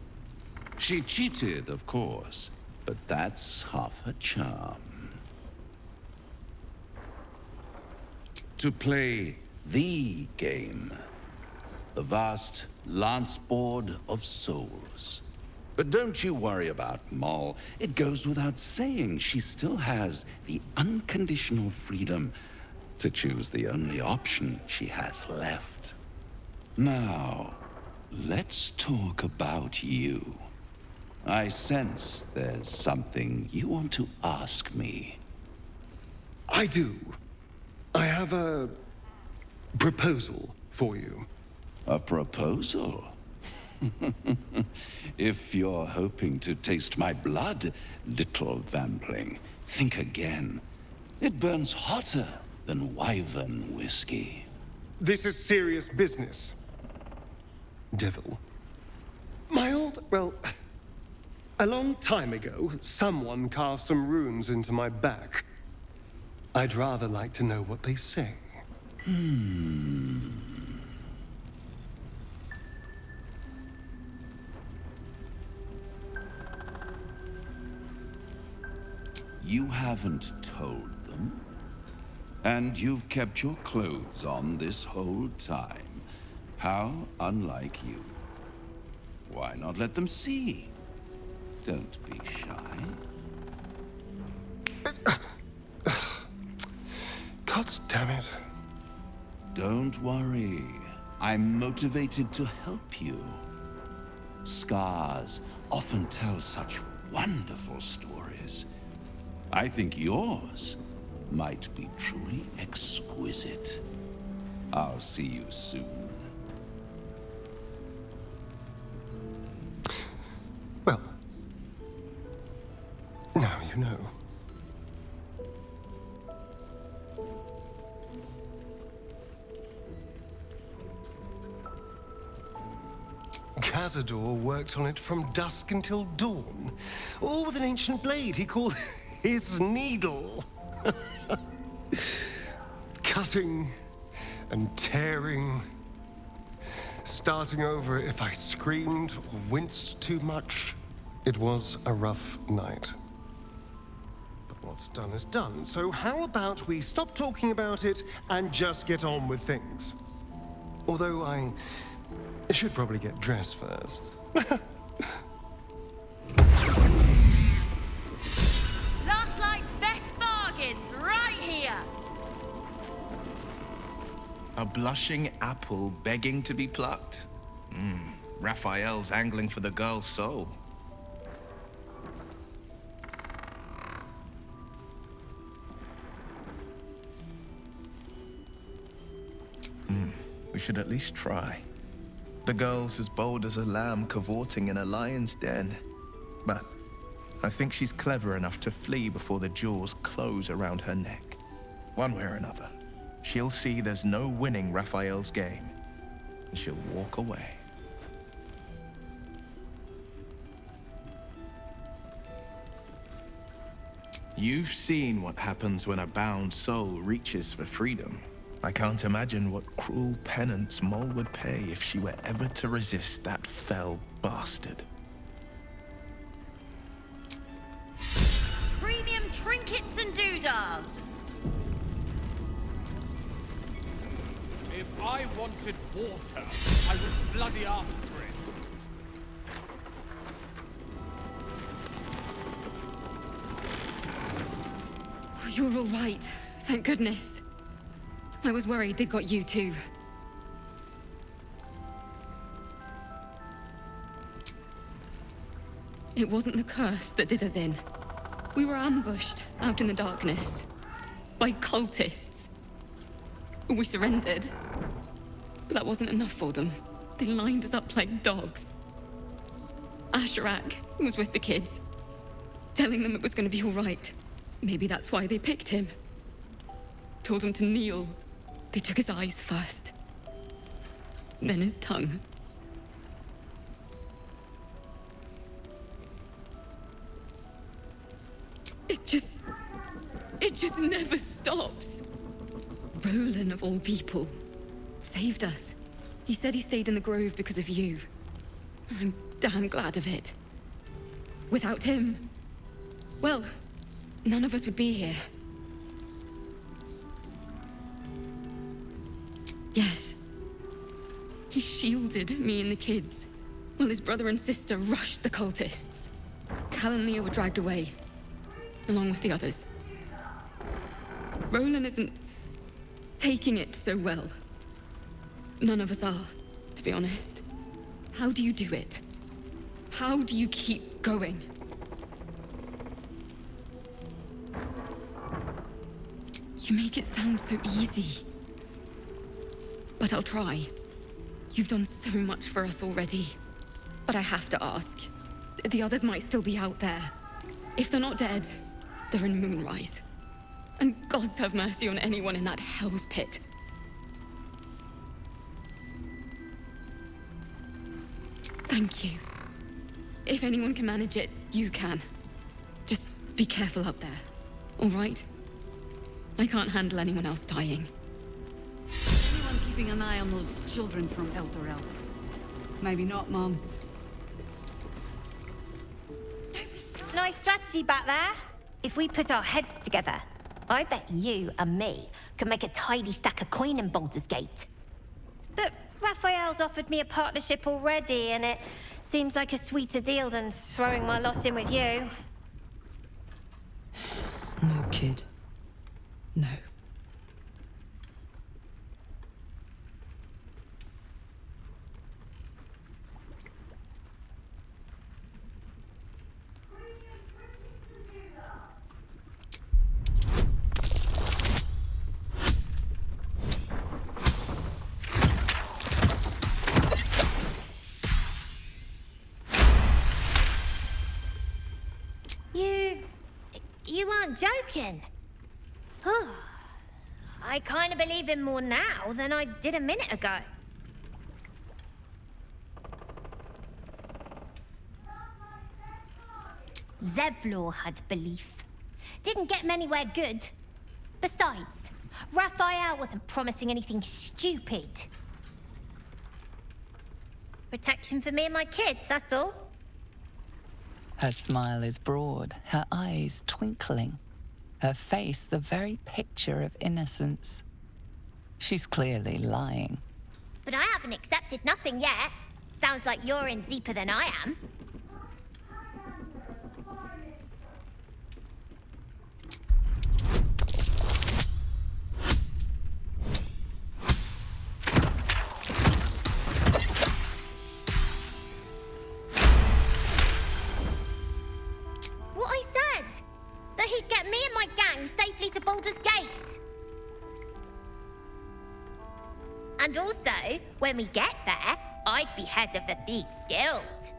She cheated, of course, but that's half her charm. To play the game, the vast lance board of souls. But don't you worry about Maul. It goes without saying she still has the unconditional freedom to choose the only option she has left. Now, let's talk about you. I sense there's something you want to ask me. I do. I have a proposal for you. A proposal? If you're hoping to taste my blood, little vampling, think again. It burns hotter than wyvern whiskey. This is serious business. Devil. Well, a long time ago, someone carved some runes into my back. I'd rather like to know what they say. You haven't told them? And you've kept your clothes on this whole time. How unlike you. Why not let them see? Don't be shy. God damn it. Don't worry. I'm motivated to help you. Scars often tell such wonderful stories. I think yours might be truly exquisite. I'll see you soon. Well, now you know. Cazador worked on it from dusk until dawn, all with an ancient blade he called his needle. Cutting and tearing. Starting over if I screamed or winced too much. It was a rough night. But what's done is done, so how about we stop talking about it and just get on with things? Although I should probably get dressed first. Last night's best bargains, right here! A blushing apple begging to be plucked? Raphael's angling for the girl's soul. We should at least try. The girl's as bold as a lamb cavorting in a lion's den. But I think she's clever enough to flee before the jaws close around her neck. One way or another, she'll see there's no winning Raphael's game, and she'll walk away. You've seen what happens when a bound soul reaches for freedom. I can't imagine what cruel penance Moll would pay if she were ever to resist that fell bastard. Premium trinkets and doodads. If I wanted water, I would bloody ask for it. Oh, you're all right. Thank goodness. I was worried they'd got you too. It wasn't the curse that did us in. We were ambushed out in the darkness by cultists. We surrendered, but that wasn't enough for them. They lined us up like dogs. Asherak was with the kids, telling them it was going to be all right. Maybe that's why they picked him. Told him to kneel. They took his eyes first, then his tongue. It just never stops. Roland, of all people, saved us. He said he stayed in the grove because of you. And I'm damn glad of it. Without him, well, none of us would be here. Yes. He shielded me and the kids, while his brother and sister rushed the cultists. Cal and Leo were dragged away, along with the others. Roland isn't taking it so well. None of us are, to be honest. How do you do it? How do you keep going? You make it sound so easy. But I'll try. You've done so much for us already. But I have to ask. The others might still be out there. If they're not dead, they're in Moonrise. And gods have mercy on anyone in that hell's pit. Thank you. If anyone can manage it, you can. Just be careful up there, all right? I can't handle anyone else dying. Anyone keeping an eye on those children from El Dorel? Maybe not, Mom. Nice strategy back there. If we put our heads together, I bet you and me could make a tidy stack of coin in Baldur's Gate. But Raphael's offered me a partnership already, and it seems like a sweeter deal than throwing my lot in with you. No, kid. No. You aren't joking? I kind of believe him more now than I did a minute ago. Zevlor had belief. didn't get him anywhere good. Besides, Raphael wasn't promising anything stupid. Protection for me and my kids, that's all. Her smile is broad, her eyes twinkling, her face the very picture of innocence. She's clearly lying. But I haven't accepted nothing yet. Sounds like you're in deeper than I am. What I said! That he'd get me and my gang safely to Baldur's Gate. And also, when we get there, I'd be head of the Thieves' Guild.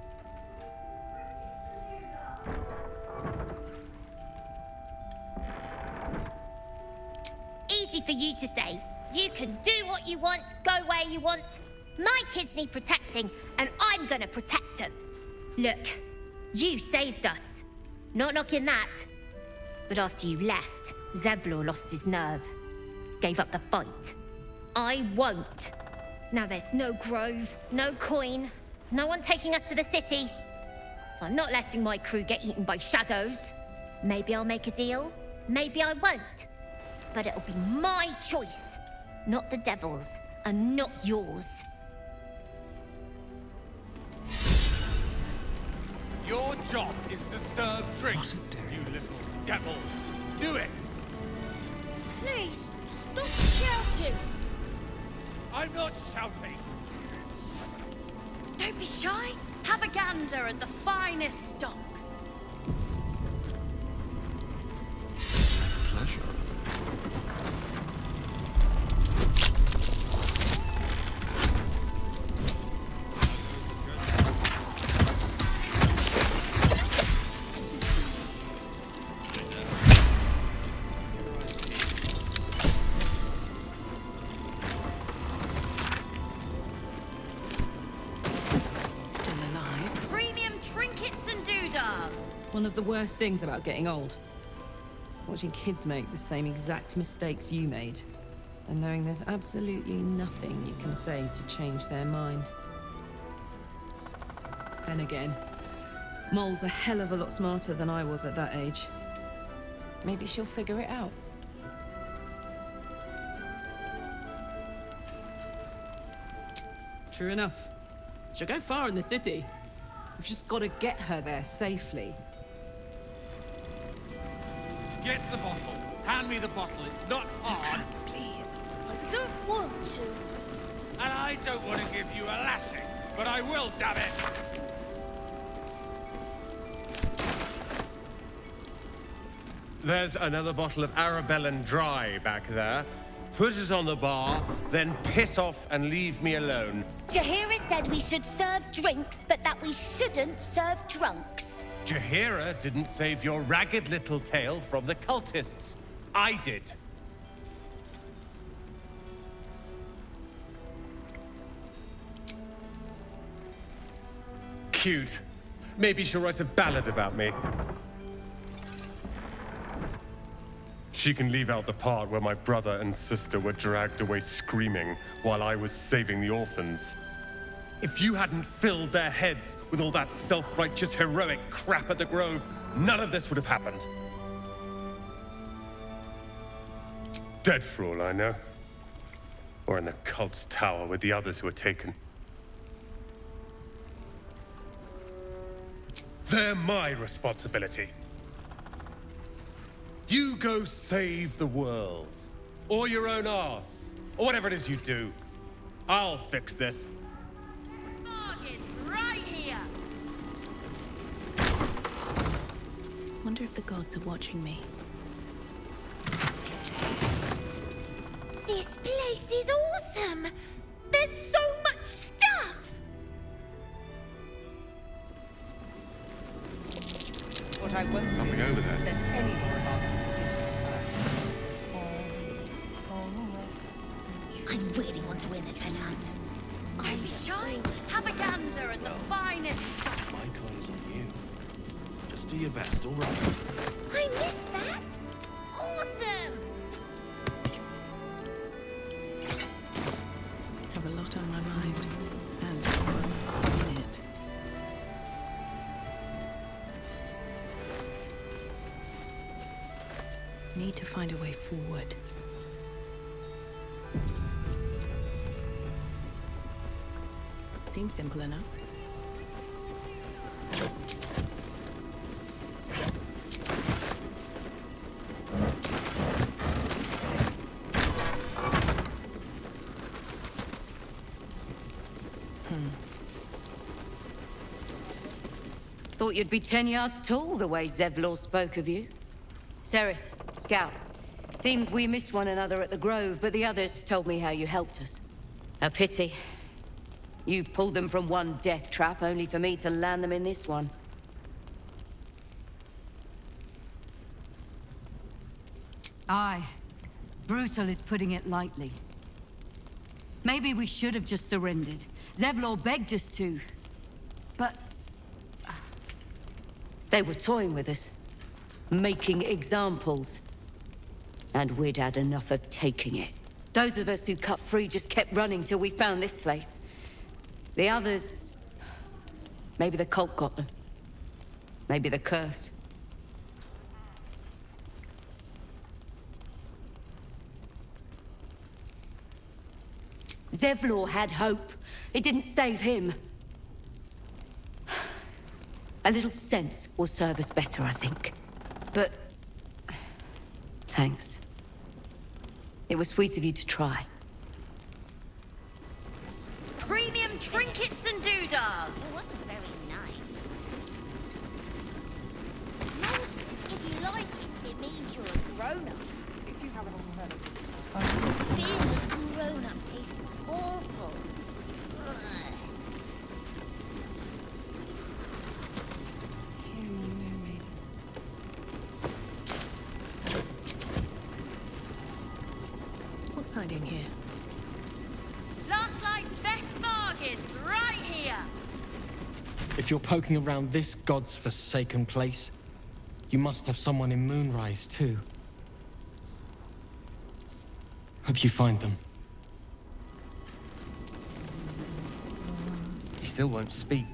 Easy for you to say. You can do what you want, go where you want. My kids need protecting, and I'm gonna protect them. Look, you saved us. Not knocking that. But after you left, Zevlor lost his nerve. Gave up the fight. I won't. Now there's no grove, no coin, no one taking us to the city. I'm not letting my crew get eaten by shadows. Maybe I'll make a deal, maybe I won't. But it'll be my choice, not the devil's, and not yours. Your job is to serve drinks, you little devil. Do it! Please, stop shouting! I'm not shouting! Don't be shy. Have a gander at the finest stock. Pleasure. One of the worst things about getting old. Watching kids make the same exact mistakes you made. And knowing there's absolutely nothing you can say to change their mind. Then again, Mol's a hell of a lot smarter than I was at that age. Maybe she'll figure it out. True enough. She'll go far in the city. We've just got to get her there safely. Get the bottle. Hand me the bottle. It's not hard. Please. I don't want to. And I don't want to give you a lashing, but I will, damn it! There's another bottle of Arabellan Dry back there. Put it on the bar, then piss off and leave me alone. Jaheira said we should serve drinks, but that we shouldn't serve drunks. Jaheira didn't save your ragged little tail from the cultists. I did. Cute. Maybe she'll write a ballad about me. She can leave out the part where my brother and sister were dragged away screaming while I was saving the orphans. If you hadn't filled their heads with all that self-righteous heroic crap at the Grove, none of this would have happened. Dead for all I know. Or in the cult's tower with the others who were taken. They're my responsibility. You go save the world. Or your own arse. Or whatever it is you do. I'll fix this. Bargains right here. Wonder if the gods are watching me. This place is awesome! There's so much stuff! What I won't do Something over there. is send any more of our I really want to win the treasure hunt. Don't be shy. Have a gander at the finest stock. My coin is on you. Just do your best, all right? I missed that! Awesome! Have a lot on my mind, and I'm in it. Need to find a way forward. Seems simple enough. Thought you'd be 10 yards tall the way Zevlor spoke of you. Sereth, Scout. Seems we missed one another at the Grove, but the others told me how you helped us. A pity. You pulled them from one death trap, only for me to land them in this one. Aye. Brutal is putting it lightly. Maybe we should have just surrendered. Zevlor begged us to. But... They were toying with us. Making examples. And we'd had enough of taking it. Those of us who cut free just kept running till we found this place. The others... Maybe the cult got them. Maybe the curse. Zevlor had hope. It didn't save him. A little sense will serve us better, I think. But... thanks. It was sweet of you to try. Premium trinkets and doodahs! It wasn't very nice. Most, if you like it, it means you're a grown-up. If you haven't heard of it. Being a grown-up tastes awful. Ugh. Hear me, Moon Maiden. What's hiding here? Last night's best bargains, right here! If you're poking around this god's forsaken place, you must have someone in Moonrise too. Hope you find them. He still won't speak.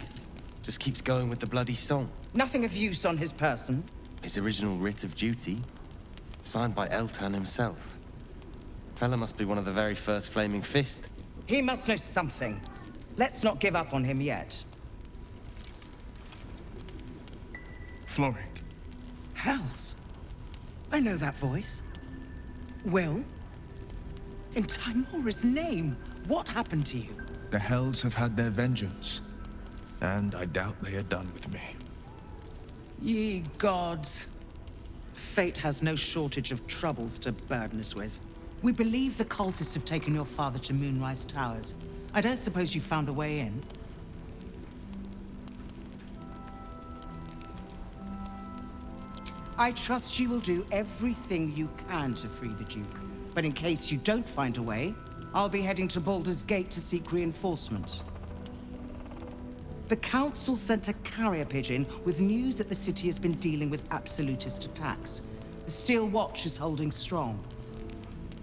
Just keeps going with the bloody song. Nothing of use on his person. His original writ of duty, signed by Eltan himself. Fella must be one of the very first Flaming Fist. He must know something. Let's not give up on him yet. Floric. Hells. I know that voice. Will? In Timora's name, what happened to you? The Hells have had their vengeance, and I doubt they are done with me. Ye gods. Fate has no shortage of troubles to burden us with. We believe the cultists have taken your father to Moonrise Towers. I don't suppose you found a way in? I trust you will do everything you can to free the Duke. But in case you don't find a way, I'll be heading to Baldur's Gate to seek reinforcements. The Council sent a carrier pigeon with news that the city has been dealing with absolutist attacks. The Steel Watch is holding strong.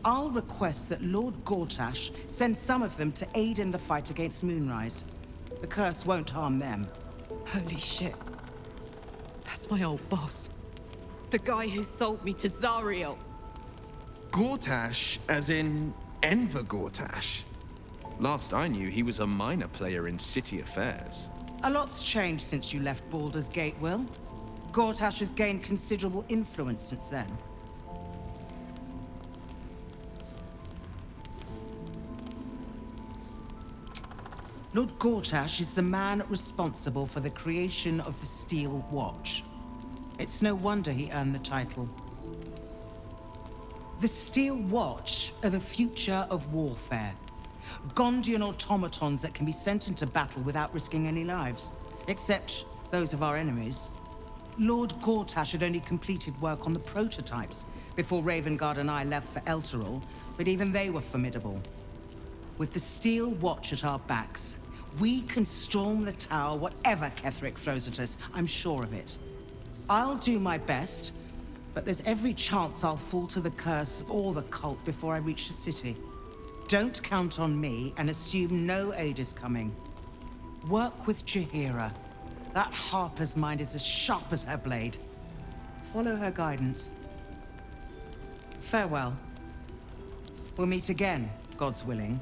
I'll request that Lord Gortash send some of them to aid in the fight against Moonrise. The curse won't harm them. Holy shit. That's my old boss. The guy who sold me to Zariel. Gortash, as in Enver Gortash. Last I knew, he was a minor player in city affairs. A lot's changed since you left Baldur's Gate, Will. Gortash has gained considerable influence since then. Lord Gortash is the man responsible for the creation of the Steel Watch. It's no wonder he earned the title. The Steel Watch are the future of warfare. Gondian automatons that can be sent into battle without risking any lives, except those of our enemies. Lord Gortash had only completed work on the prototypes before Ravengard and I left for Elturel, but even they were formidable. With the Steel Watch at our backs, we can storm the tower whatever Ketheric throws at us, I'm sure of it. I'll do my best, but there's every chance I'll fall to the curse or the cult before I reach the city. Don't count on me and assume no aid is coming. Work with Jaheira. That Harper's mind is as sharp as her blade. Follow her guidance. Farewell. We'll meet again, God's willing.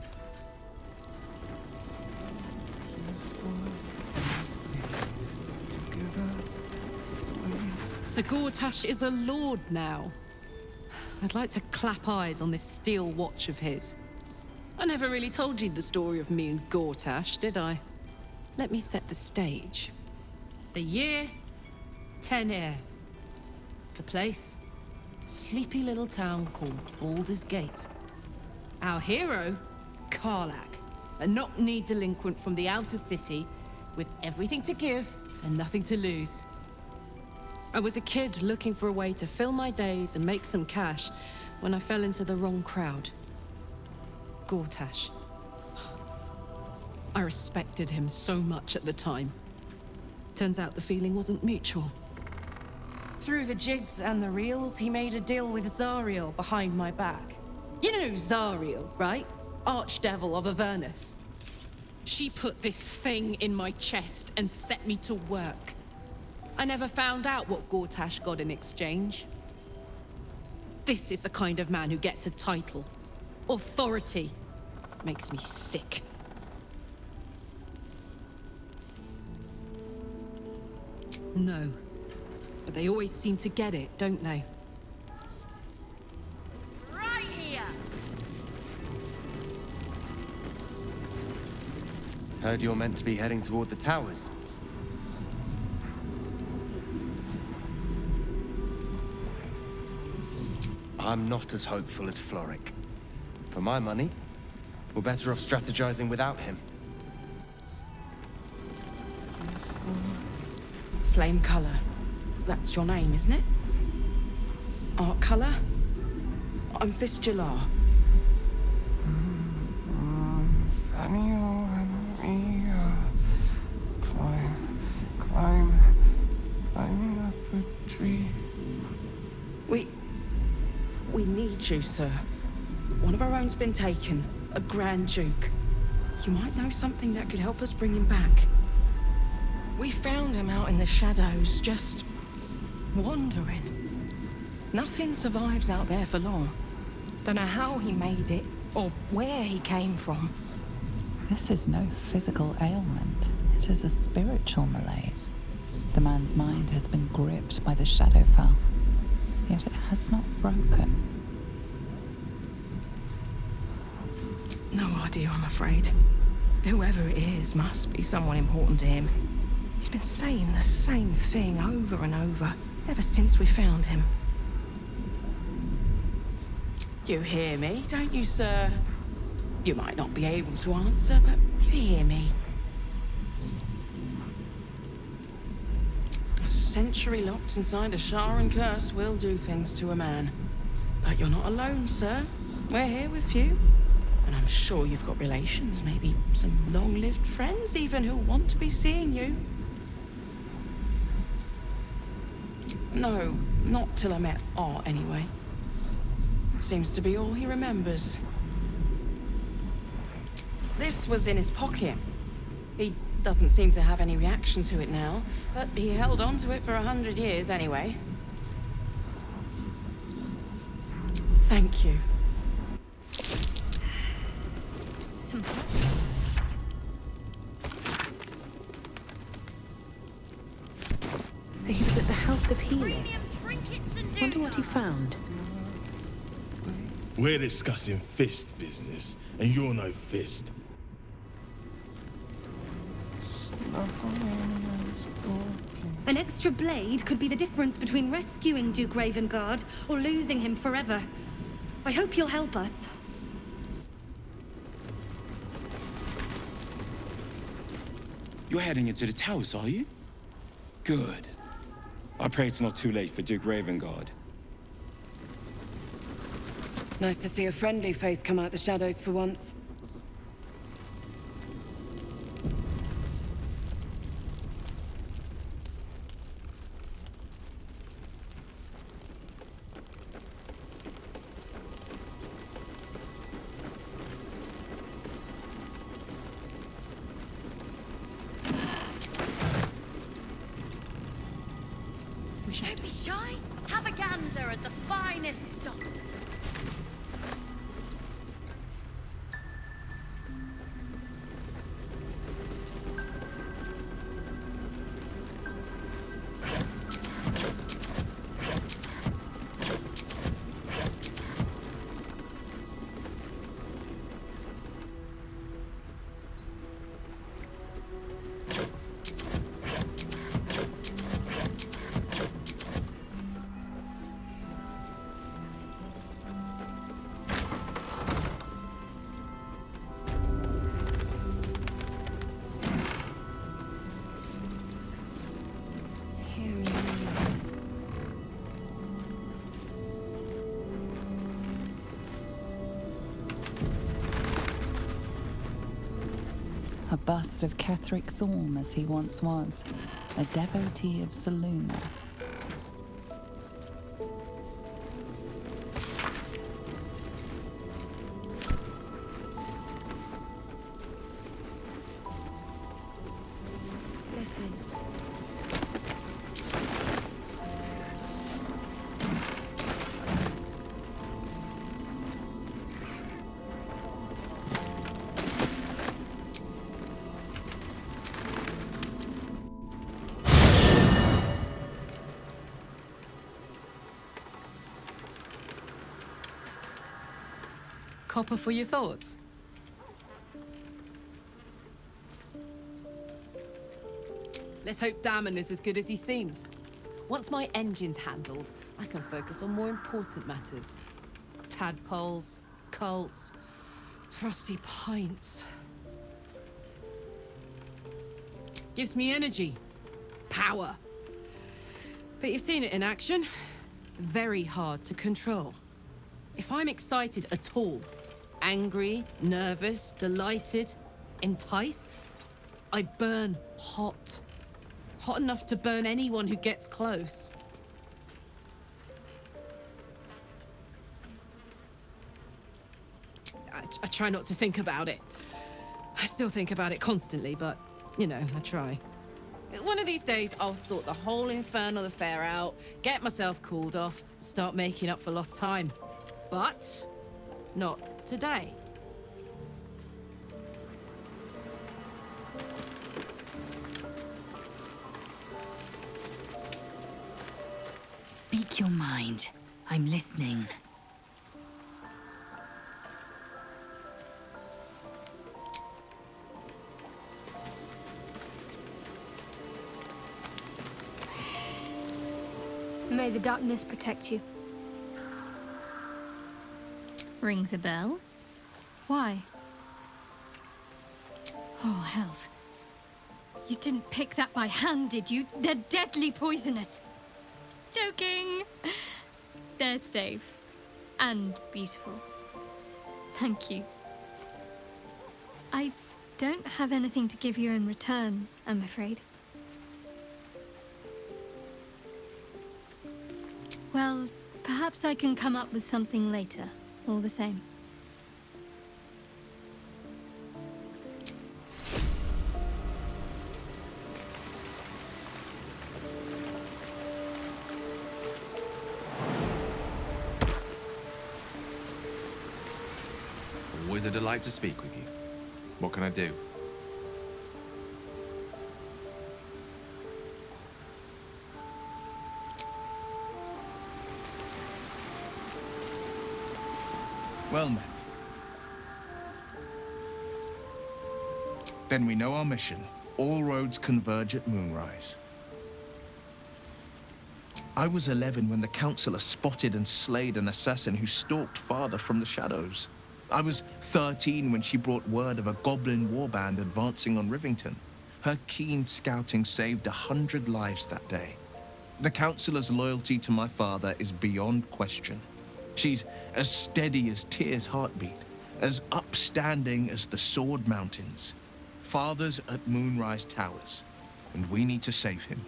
So Gortash is a lord now. I'd like to clap eyes on this steel watch of his. I never really told you the story of me and Gortash, did I? Let me set the stage. The year, Tenir. The place, sleepy little town called Baldur's Gate. Our hero, Karlach, a knock-kneed delinquent from the outer city with everything to give and nothing to lose. I was a kid looking for a way to fill my days and make some cash when I fell into the wrong crowd. Gortash. I respected him so much at the time. Turns out the feeling wasn't mutual. Through the jigs and the reels, he made a deal with Zariel behind my back. You know Zariel, right? Archdevil of Avernus. She put this thing in my chest and set me to work. I never found out what Gortash got in exchange. This is the kind of man who gets a title. Authority. Makes me sick. No. But they always seem to get it, don't they? Right here! Heard you're meant to be heading toward the towers. I'm not as hopeful as Floric. For my money, we're better off strategizing without him. Flame Color. That's your name, isn't it? Art Color? I'm Fistula. Nathaniel and me climbing up a tree. We need you, sir. One of our own's been taken, a Grand Duke. You might know something that could help us bring him back. We found him out in the shadows, just wandering. Nothing survives out there for long. Don't know how he made it, or where he came from. This is no physical ailment. It is a spiritual malaise. The man's mind has been gripped by the Shadowfell, yet it has not broken. No idea, I'm afraid. Whoever it is must be someone important to him. He's been saying the same thing over and over, ever since we found him. You hear me, don't you, sir? You might not be able to answer, but you hear me. A century locked inside a Sharan curse will do things to a man. But you're not alone, sir. We're here with you. And I'm sure you've got relations, maybe some long-lived friends even, who want to be seeing you. No, not till I met Art, anyway. Seems to be all he remembers. This was in his pocket. He doesn't seem to have any reaction to it now, but he held on to it for 100 years anyway. Thank you. So he was at the House of Healing. Wonder what he found. We're discussing fist business, and you're no fist. An extra blade could be the difference between rescuing Duke Ravengard or losing him forever. I hope you'll help us. You're heading into the towers, are you? Good. I pray it's not too late for Duke Ravengard. Nice to see a friendly face come out the shadows for once. shy? Have a gander at the finest stock. A bust of Ketheric Thorm as he once was, a devotee of Selûne. Listen. Copper for your thoughts? Let's hope Damon is as good as he seems. Once my engine's handled, I can focus on more important matters. Tadpoles, cults, frosty pints. Gives me energy, power. But you've seen it in action. Very hard to control. If I'm excited at all, angry, nervous, delighted, enticed, I burn hot. Hot enough to burn anyone who gets close. I try not to think about it. I still think about it constantly, but, you know, I try. One of these days, I'll sort the whole infernal affair out, get myself cooled off, start making up for lost time. But not today. Speak your mind. I'm listening. May the darkness protect you. Rings a bell? Why? Oh, hells. You didn't pick that by hand, did you? They're deadly poisonous. Joking. They're safe. And beautiful. Thank you. I don't have anything to give you in return, I'm afraid. Well, perhaps I can come up with something later, all the same. Always a delight to speak with you. What can I do? Well met. Then we know our mission. All roads converge at moonrise. I was 11 when the Councillor spotted and slayed an assassin who stalked Father from the shadows. I was 13 when she brought word of a goblin warband advancing on Rivington. Her keen scouting saved 100 lives that day. The Councillor's loyalty to my father is beyond question. She's as steady as Tyr's heartbeat, as upstanding as the Sword Mountains. Father's at Moonrise Towers, and we need to save him.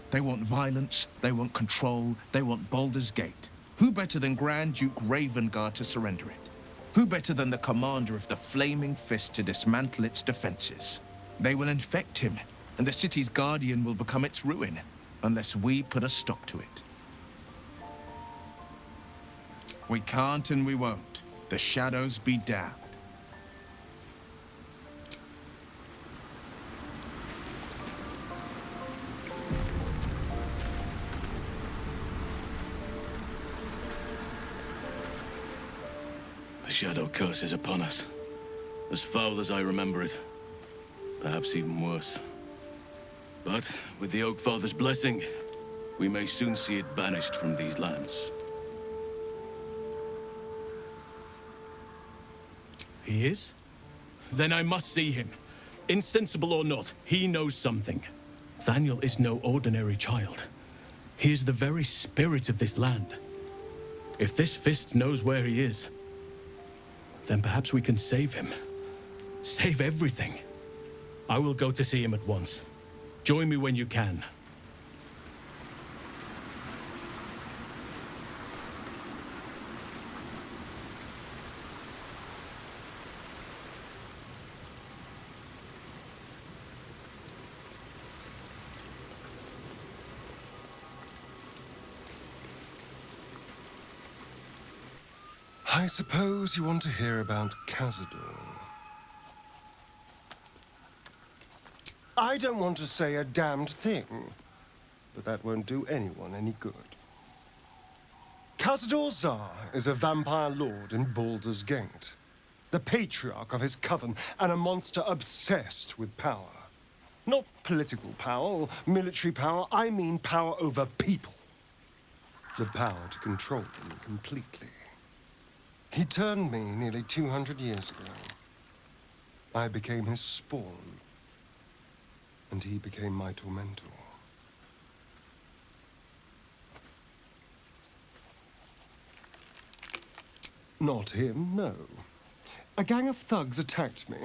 They want violence, they want control, they want Baldur's Gate. Who better than Grand Duke Ravengard to surrender it? Who better than the commander of the Flaming Fist to dismantle its defenses? They will infect him, and the city's guardian will become its ruin, unless we put a stop to it. We can't and we won't. The shadows be damned. The shadow curse is upon us. As foul as I remember it. Perhaps even worse. But with the Oak Father's blessing, we may soon see it banished from these lands. He is? Then I must see him. Insensible or not, he knows something. Thaniel is no ordinary child. He is the very spirit of this land. If this fist knows where he is, then perhaps we can save him. Save everything. I will go to see him at once. Join me when you can. I suppose you want to hear about Cazador. I don't want to say a damned thing, but that won't do anyone any good. Cazador Zar is a vampire lord in Baldur's Gate, the patriarch of his coven, and a monster obsessed with power. Not political power or military power, I mean power over people. The power to control them completely. He turned me nearly 200 years ago. I became his spawn, and he became my tormentor. Not him, no. A gang of thugs attacked me,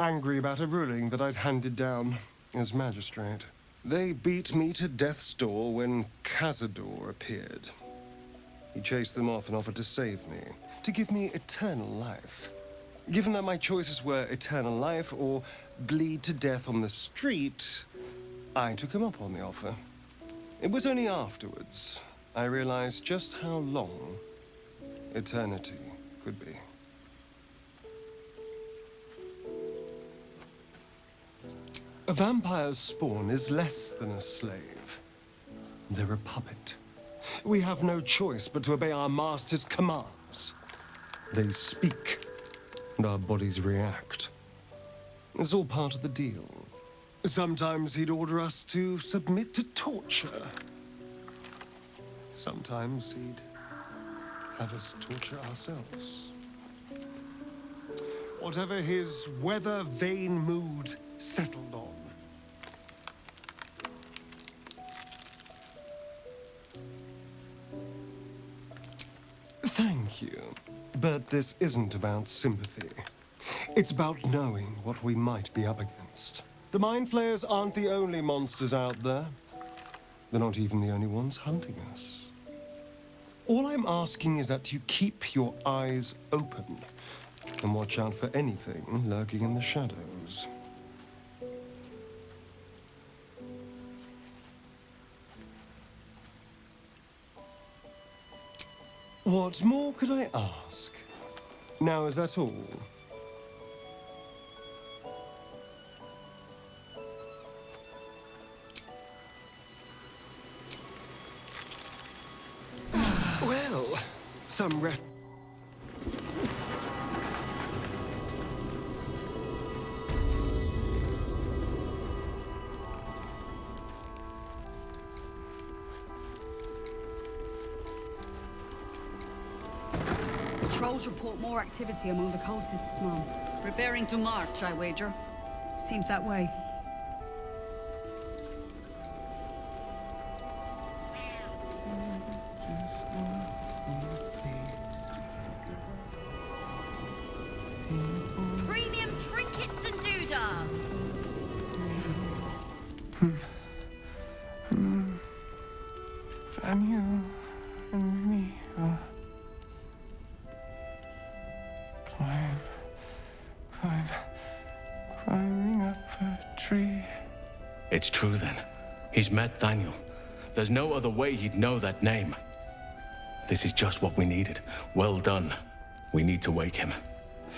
angry about a ruling that I'd handed down as magistrate. They beat me to death's door when Cazador appeared. He chased them off and offered to save me, to give me eternal life. Given that my choices were eternal life or bleed to death on the street, I took him up on the offer. It was only afterwards I realized just how long eternity could be. A vampire's spawn is less than a slave. They're a puppet. We have no choice but to obey our master's commands. They speak, and our bodies react. It's all part of the deal. Sometimes he'd order us to submit to torture. Sometimes he'd have us torture ourselves. Whatever his weather-vane mood settled on. Thank you. But this isn't about sympathy. It's about knowing what we might be up against. The Mind Flayers aren't the only monsters out there. They're not even the only ones hunting us. All I'm asking is that you keep your eyes open and watch out for anything lurking in the shadows. What more could I ask? Now, is that all? Well, some Patrols report more activity among the cultists, Mom. Preparing to march, I wager. Seems that way. Premium trinkets and doodahs! Thaniel and me are climbing up a It's true then. He's met Thaniel. There's no other way he'd know that name. This is just what we needed. Well done. We need to wake him.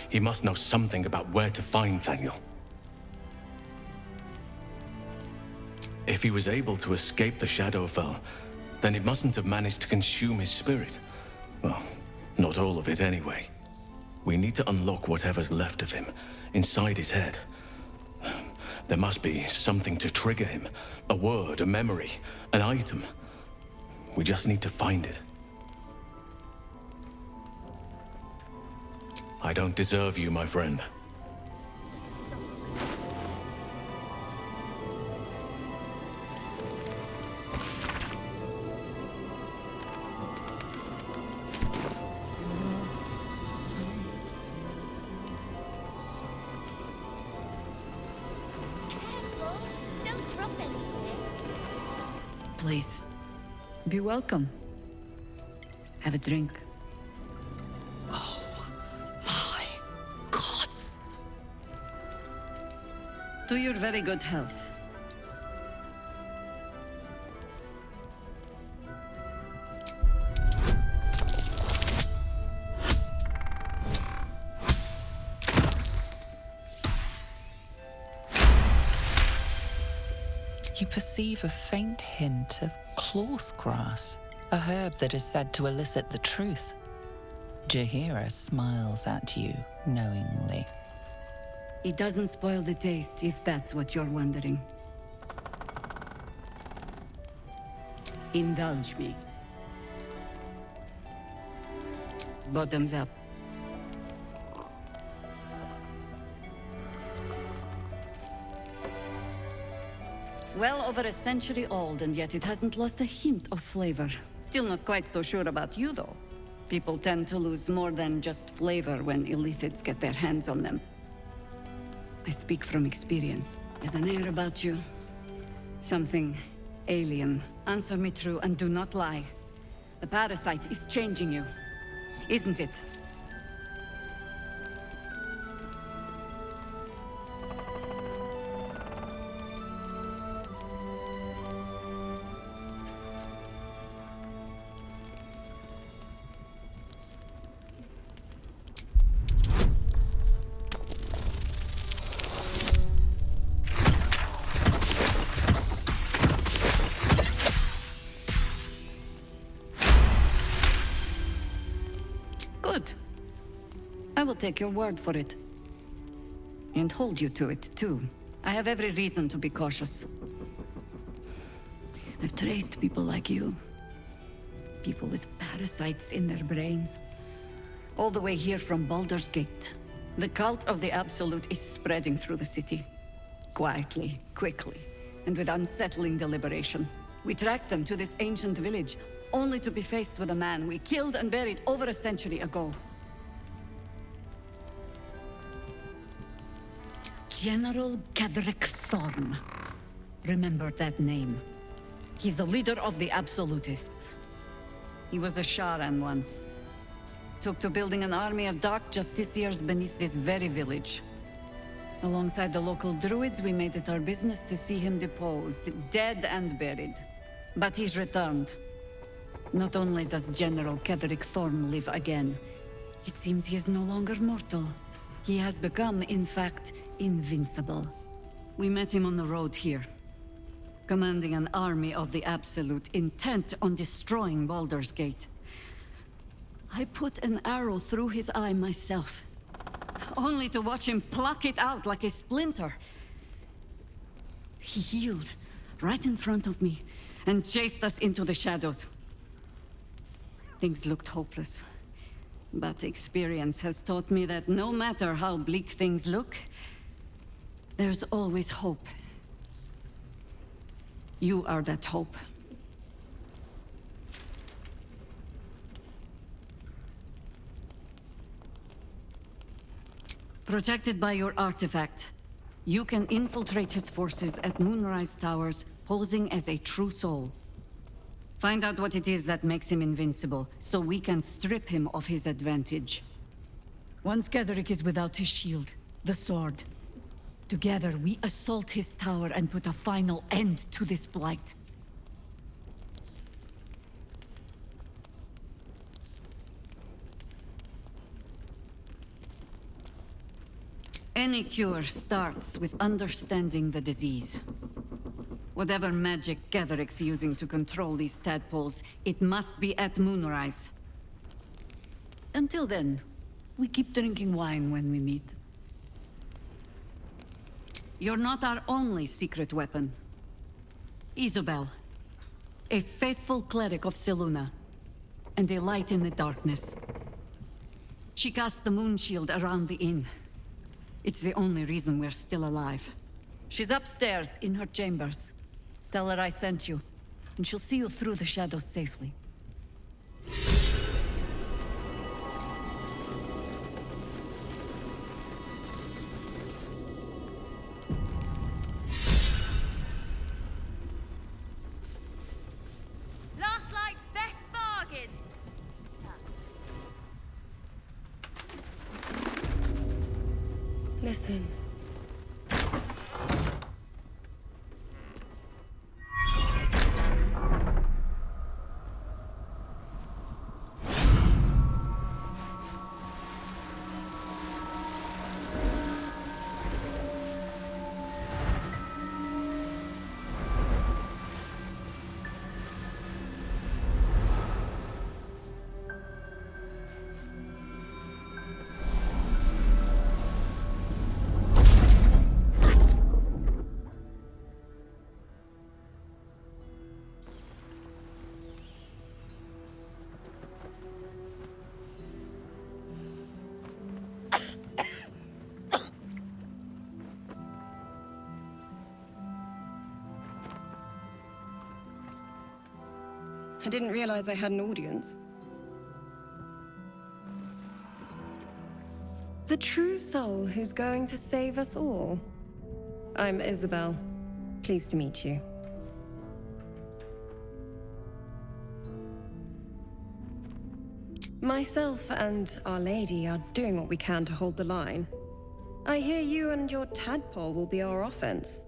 He must know something about where to find Thaniel. If he was able to escape the Shadowfell, then it mustn't have managed to consume his spirit. Well, not all of it anyway. We need to unlock whatever's left of him, inside his head. There must be something to trigger him. A word, a memory, an item. We just need to find it. I don't deserve you, my friend. Please, be welcome. Have a drink. Oh, my gods. To your very good health. You perceive a faint hint of cloth grass, a herb that is said to elicit the truth. Jaheira smiles at you knowingly. It doesn't spoil the taste, if that's what you're wondering. Indulge me. Bottoms up. Well over a century old, and yet it hasn't lost a hint of flavor. Still not quite so sure about you, though. People tend to lose more than just flavor when illithids get their hands on them. I speak from experience. There's an air about you. Something alien. Answer me true and do not lie. The parasite is changing you, isn't it? Good. I will take your word for it. And hold you to it, too. I have every reason to be cautious. I've traced people like you. People with parasites in their brains. All the way here from Baldur's Gate. The cult of the Absolute is spreading through the city. Quietly, quickly, and with unsettling deliberation. We tracked them to this ancient village, only to be faced with a man we killed and buried over a century ago. General Ketheric Thorn. Remember that name. He's the leader of the Absolutists. He was a Sharan once. Took to building an army of dark justiciars beneath this very village. Alongside the local druids, we made it our business to see him deposed, dead and buried. But he's returned. Not only does General Ketheric Thorn live again, it seems he is no longer mortal. He has become, in fact, invincible. We met him on the road here, commanding an army of the Absolute, intent on destroying Baldur's Gate. I put an arrow through his eye myself, only to watch him pluck it out like a splinter. He healed right in front of me and chased us into the shadows. Things looked hopeless, but experience has taught me that no matter how bleak things look, there's always hope. You are that hope. Protected by your artifact, you can infiltrate his forces at Moonrise Towers, posing as a true soul. Find out what it is that makes him invincible, so we can strip him of his advantage. Once Ketheric is without his shield, the sword, Together, we assault his tower and put a final end to this blight. Any cure starts with understanding the disease. Whatever magic Gatheric's using to control these tadpoles, it must be at moonrise. Until then, we keep drinking wine when we meet. You're not our only secret weapon. Isabel, a faithful cleric of Selûne, and a light in the darkness. She cast the moon shield around the inn. It's the only reason we're still alive. She's upstairs in her chambers. Tell her I sent you, and she'll see you through the shadows safely. Last night's best bargain. Listen. I didn't realize I had an audience. The true soul who's going to save us all. I'm Isabel. Pleased to meet you. Myself and Our Lady are doing what we can to hold the line. I hear you and your tadpole will be our offense.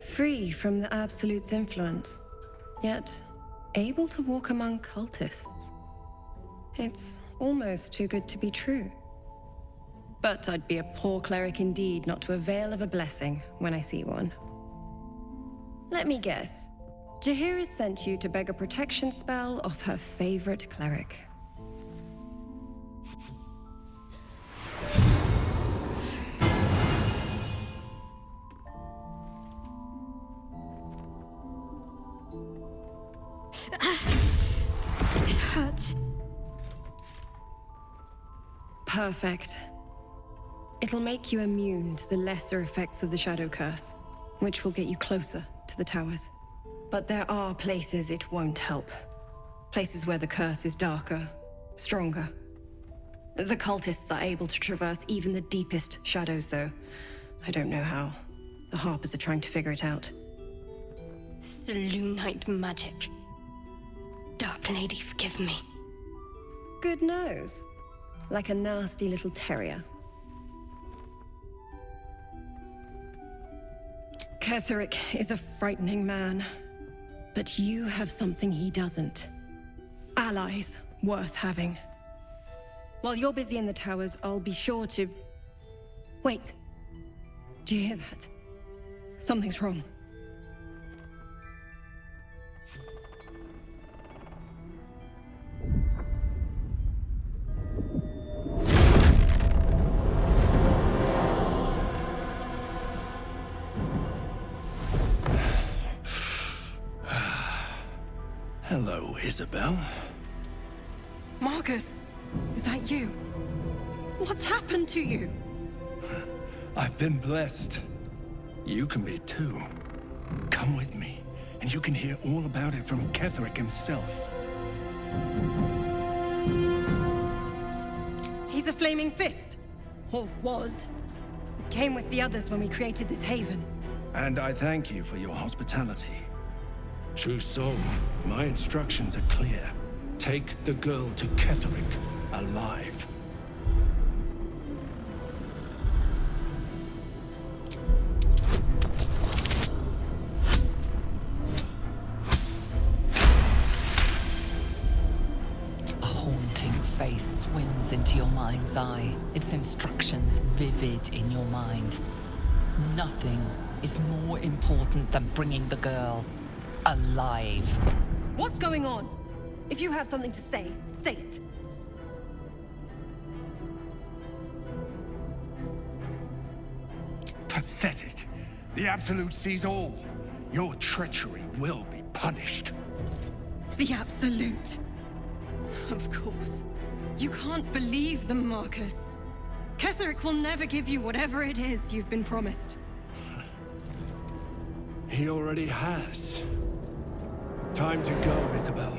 Free from the Absolute's influence, yet able to walk among cultists. It's almost too good to be true. But I'd be a poor cleric indeed not to avail of a blessing when I see one. Let me guess. Jaheira sent you to beg a protection spell off her favorite cleric. It hurts. Perfect. It'll make you immune to the lesser effects of the Shadow Curse, which will get you closer to the towers. But there are places it won't help. Places where the curse is darker, stronger. The cultists are able to traverse even the deepest shadows, though. I don't know how. The Harpers are trying to figure it out. Selûnite magic. Dark Lady, forgive me. Good nose. Like a nasty little terrier. Ketheric is a frightening man. But you have something he doesn't. Allies worth having. While you're busy in the towers, I'll be sure to... Wait. Do you hear that? Something's wrong. Hello, Isabel. Marcus, is that you? What's happened to you? I've been blessed. You can be too. Come with me, and you can hear all about it from Ketheric himself. He's a flaming fist. Or was. Came with the others when we created this haven. And I thank you for your hospitality. True soul, my instructions are clear. Take the girl to Ketheric, alive. swims into your mind's eye, its instructions vivid in your mind. Nothing is more important than bringing the girl alive. What's going on? If you have something to say, say it. Pathetic. The Absolute sees all. Your treachery will be punished. The Absolute. Of course. You can't believe them, Marcus. Ketheric will never give you whatever it is you've been promised. He already has. Time to go, Isabel.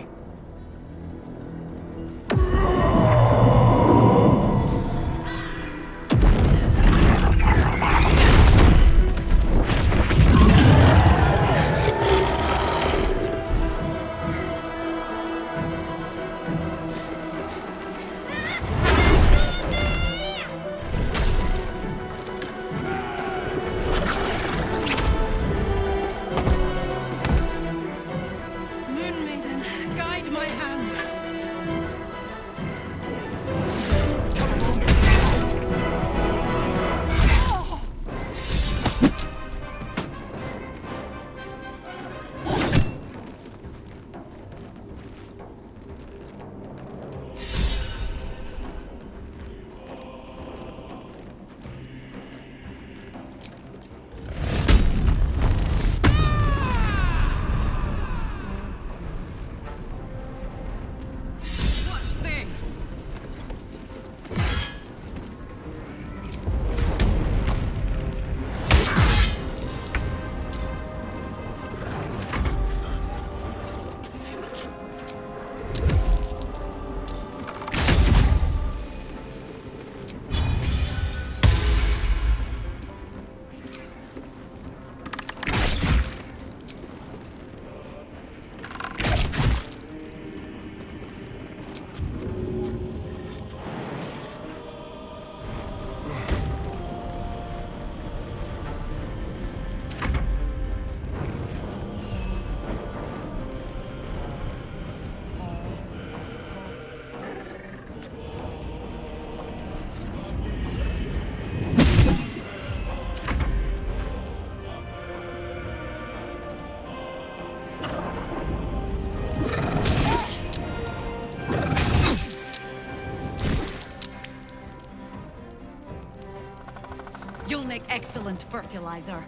You'll make excellent fertilizer.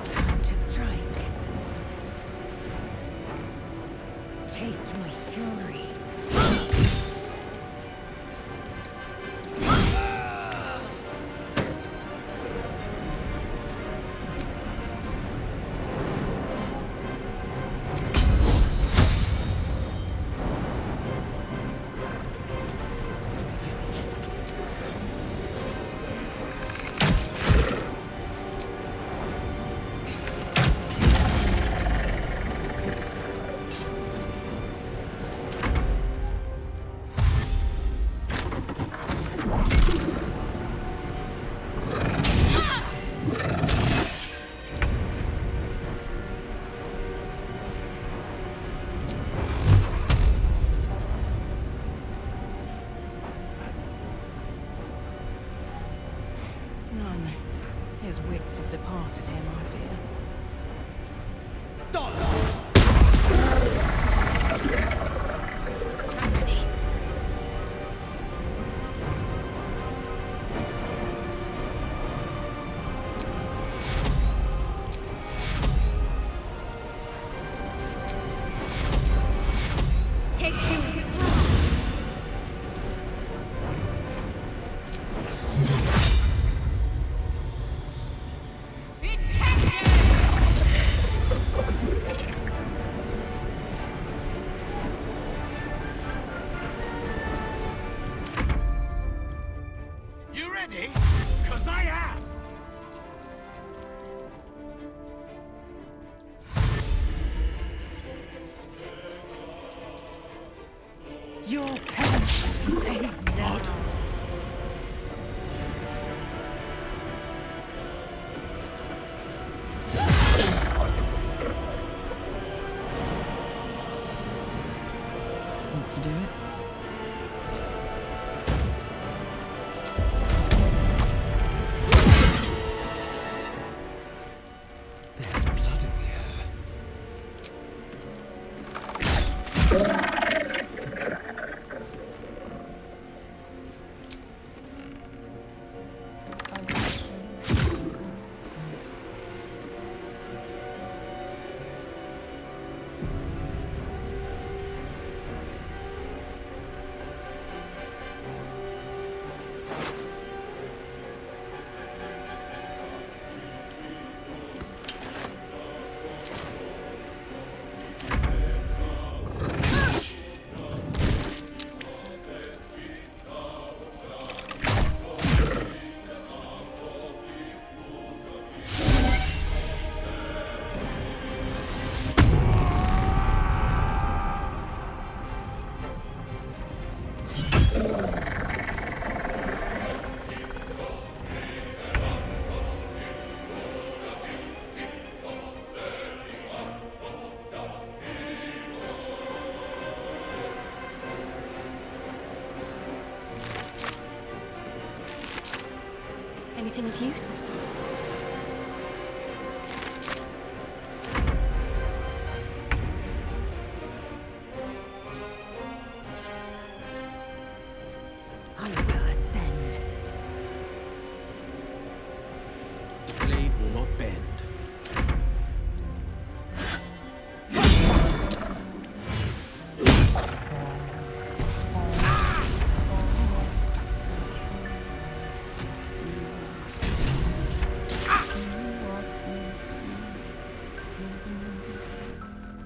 Time to strike. Taste my fury. None. His wits have departed him, I fear. anything of use? I will ascend. The blade will not bend.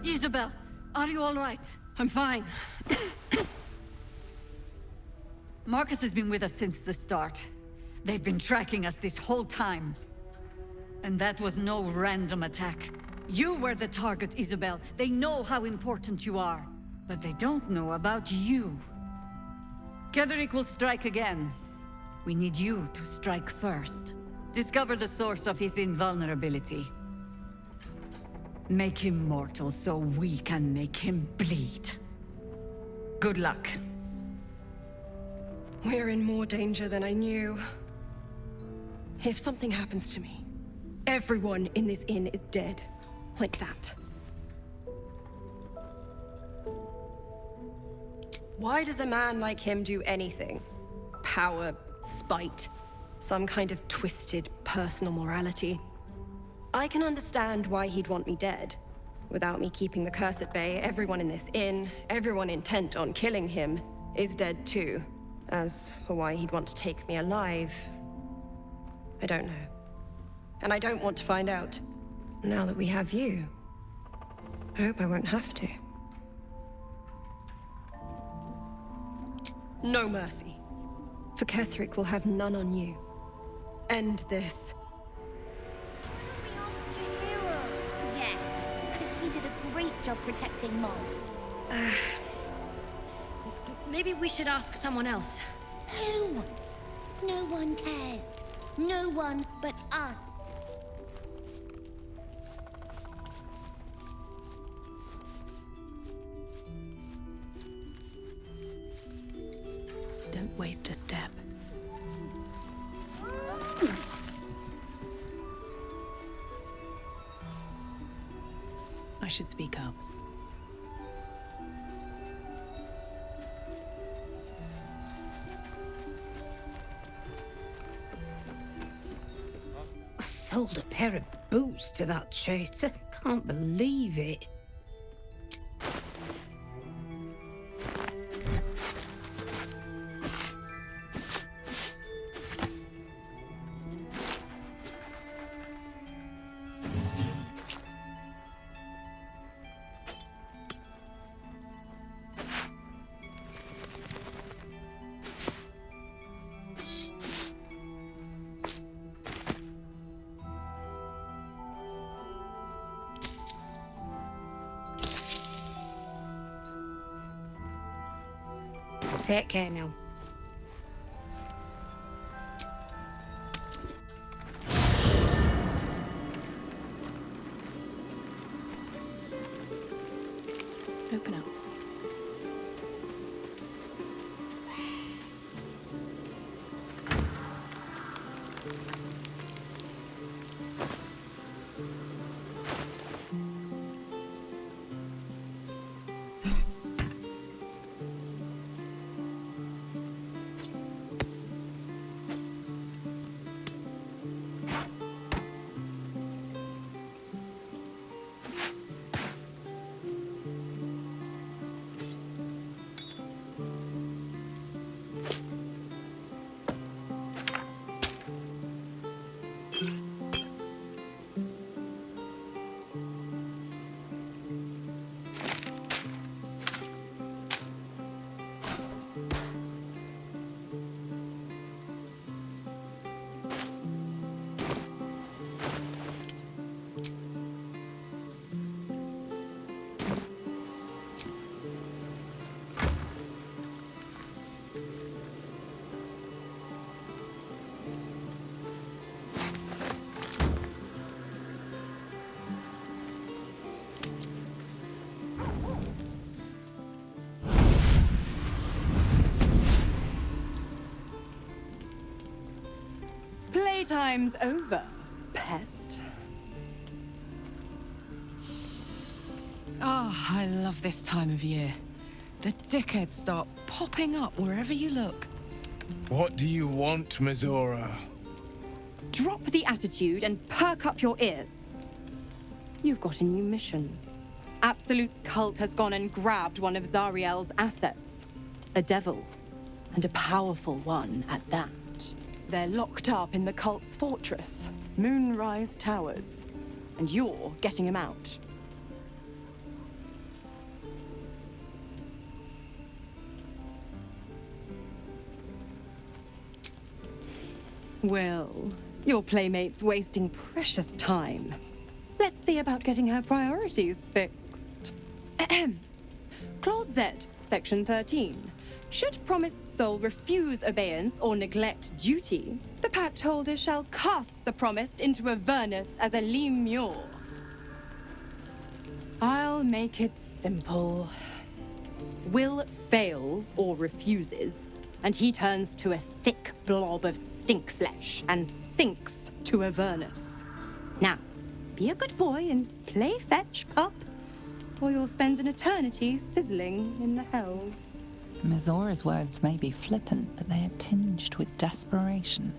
Isabel, are you all right? I'm fine. Marcus has been with us since the start. They've been tracking us this whole time. And that was no random attack. You were the target, Isabel. They know how important you are. But they don't know about you. Ketheric will strike again. We need you to strike first. Discover the source of his invulnerability. Make him mortal so we can make him bleed. Good luck. We're in more danger than I knew. If something happens to me, everyone in this inn is dead. Like that. Why does a man like him do anything? Power, spite, some kind of twisted personal morality. I can understand why he'd want me dead. Without me keeping the curse at bay, everyone in this inn, everyone intent on killing him, is dead too. As for why he'd want to take me alive, I don't know. And I don't want to find out. Now that we have you, I hope I won't have to. No mercy. For Ketheric will have none on you. End this. Yeah, because she did a great job protecting Mol. Maybe we should ask someone else. Who? No one cares. No one but us. Don't waste a step. I should speak up. I sold a pair of boots to that traitor. Can't believe it. Take care now. Open up. time's over, pet. Oh, I love this time of year. The dickheads start popping up wherever you look. What do you want, Mizora? Drop the attitude and perk up your ears. You've got a new mission. Absolute's cult has gone and grabbed one of Zariel's assets. A devil, and a powerful one at that. They're locked up in the cult's fortress, Moonrise Towers, and you're getting him out. Well, your playmate's wasting precious time. Let's see about getting her priorities fixed. Ahem. Clause Z, Section 13. Should promised soul refuse obeyance or neglect duty, the pact holder shall cast the promised into Avernus as a lemure. I'll make it simple. Will fails or refuses, and he turns to a thick blob of stink flesh and sinks to Avernus. Now, be a good boy and play fetch, pup, or you'll spend an eternity sizzling in the hells. Mizora's words may be flippant, but they are tinged with desperation.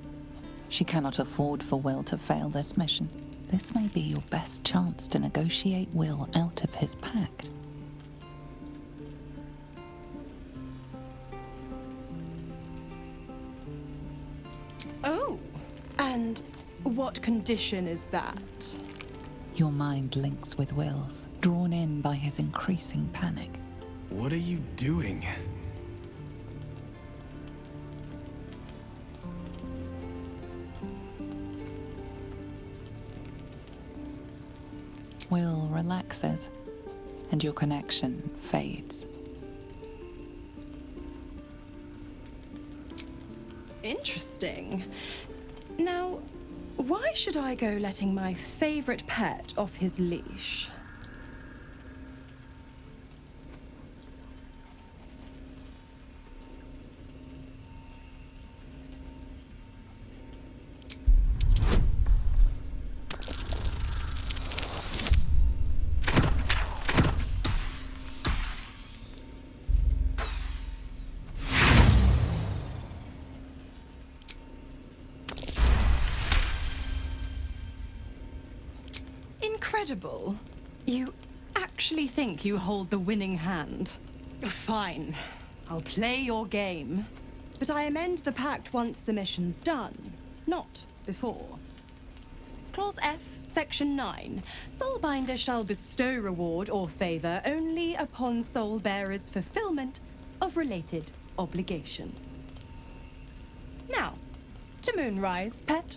She cannot afford for Will to fail this mission. This may be your best chance to negotiate Will out of his pact. Oh, and what condition is that? Your mind links with Will's, drawn in by his increasing panic. What are you doing? Will relaxes, and your connection fades. Interesting. Now, why should I go letting my favorite pet off his leash? Incredible. You actually think you hold the winning hand? Fine. I'll play your game. But I amend the pact once the mission's done, not before. Clause F, Section 9. Soulbinder shall bestow reward or favor only upon soul bearer's fulfillment of related obligation. Now, to Moonrise, pet.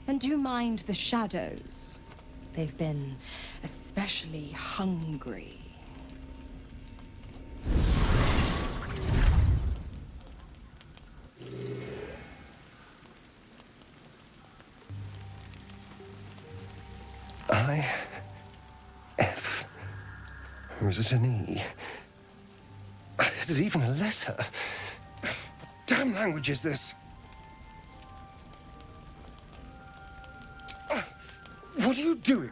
And do mind the shadows. They've been especially hungry. I... F... Or is it an E? Is it even a letter? What damn language is this? What are you doing?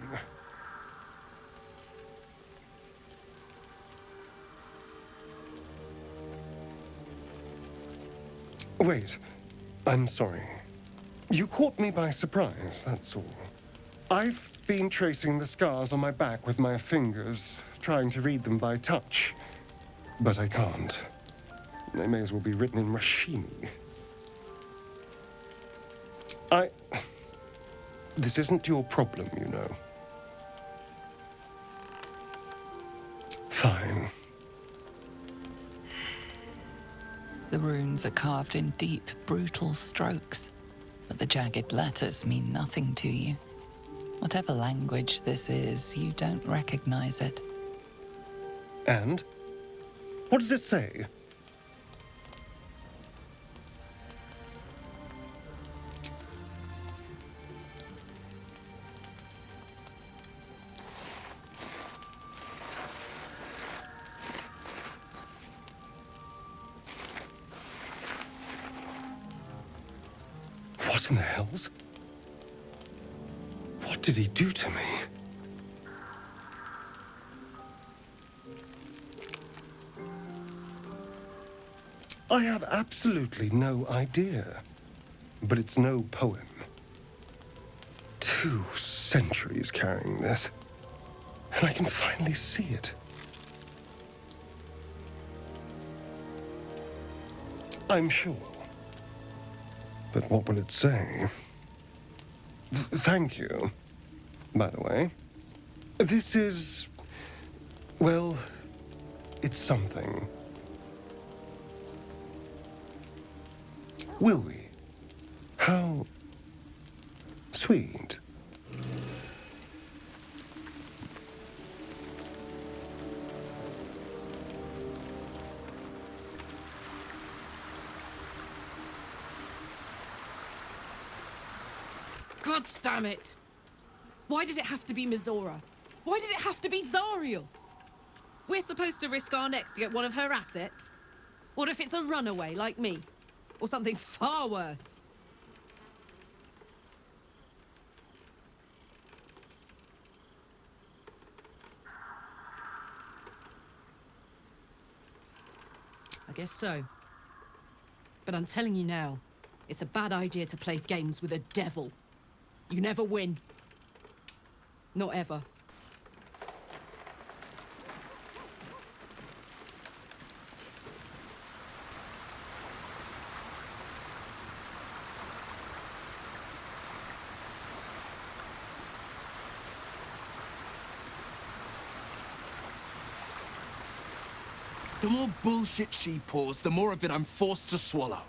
Wait, I'm sorry. You caught me by surprise, that's all. I've been tracing the scars on my back with my fingers, trying to read them by touch. But I can't. They may as well be written in Rashimi. This isn't your problem, you know. Fine. The runes are carved in deep, brutal strokes, but the jagged letters mean nothing to you. Whatever language this is, you don't recognize it. And? What does it say? What in the hells? did he do to me? I have absolutely no idea. But it's no poem. 2 centuries carrying this. And I can finally see it. I'm sure. But what will it say? Thank you, by the way. This is... well, it's something. Will we? How sweet. God damn it! Why did it have to be Mizora? Why did it have to be Zariel? We're supposed to risk our necks to get one of her assets? What if it's a runaway like me? Or something far worse? I guess so. But I'm telling you now, it's a bad idea to play games with a devil. You never win. Not ever. The more bullshit she pours, the more of it I'm forced to swallow.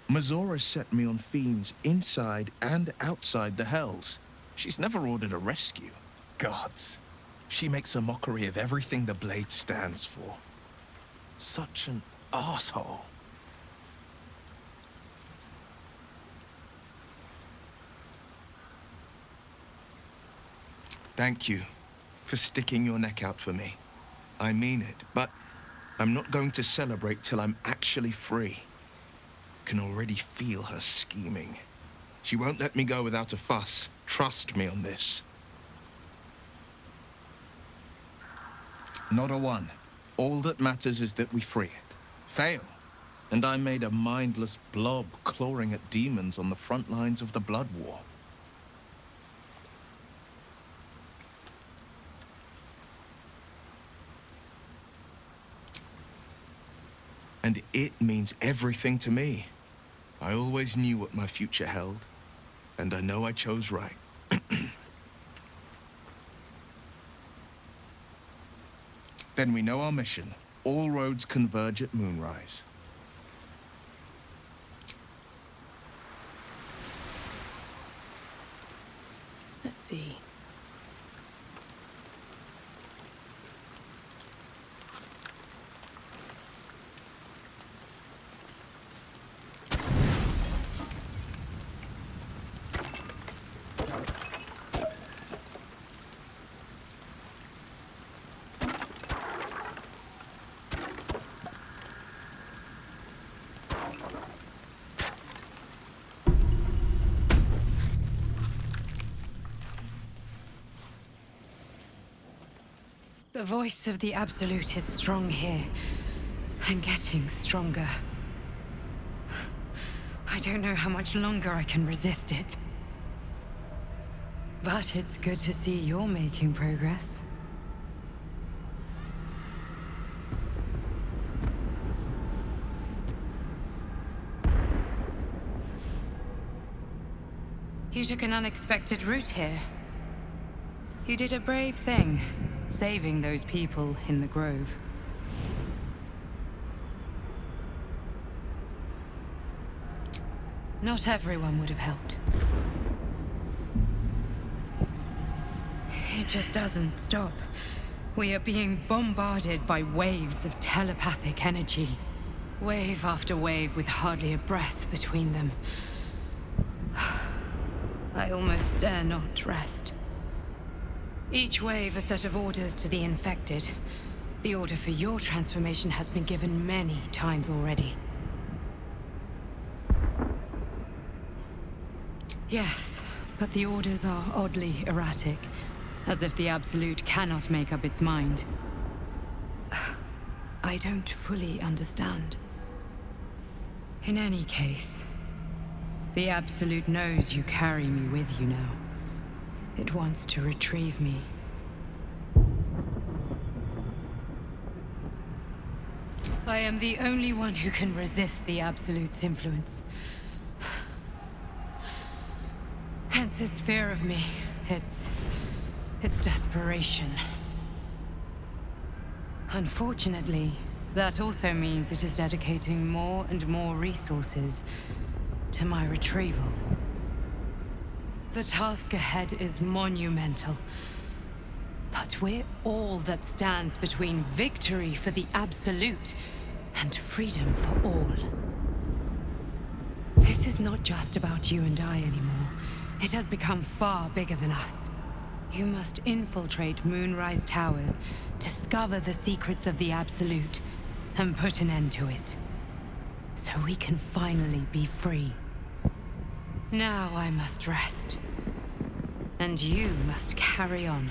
Mizora set me on fiends inside and outside the Hells. She's never ordered a rescue. Gods. She makes a mockery of everything the Blade stands for. Such an asshole. Thank you for sticking your neck out for me. I mean it, but I'm not going to celebrate till I'm actually free. Can already feel her scheming. She won't let me go without a fuss. Trust me on this. Not a one. All that matters is that we free it. Fail, and I'm made a mindless blob clawing at demons on the front lines of the Blood War. And it means everything to me. I always knew what my future held, and I know I chose right. Then we know our mission. All roads converge at moonrise. Let's see. The voice of the Absolute is strong here, and getting stronger. I don't know how much longer I can resist it. But it's good to see you're making progress. You took an unexpected route here. You did a brave thing, saving those people in the grove. Not everyone would have helped. It just doesn't stop. We are being bombarded by waves of telepathic energy. Wave after wave with hardly a breath between them. I almost dare not rest. Each wave a set of orders to the infected. The order for your transformation has been given many times already. Yes, But the orders are oddly erratic, as if the Absolute cannot make up its mind. I don't fully understand. In any case, the Absolute knows you carry me with you now. It wants to retrieve me. I am the only one who can resist the Absolute's influence. Hence its fear of me, its desperation. Unfortunately, that also means it is dedicating more and more resources to my retrieval. The task ahead is monumental, but we're all that stands between victory for the Absolute and freedom for all. This is not just about you and I anymore. It has become far bigger than us. You must infiltrate Moonrise Towers, discover the secrets of the Absolute, and put an end to it. So we can finally be free. Now I must rest. And you must carry on.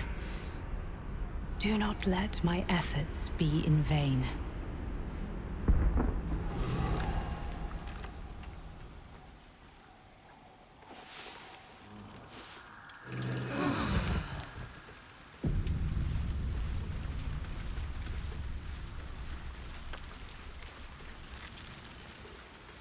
Do not let my efforts be in vain.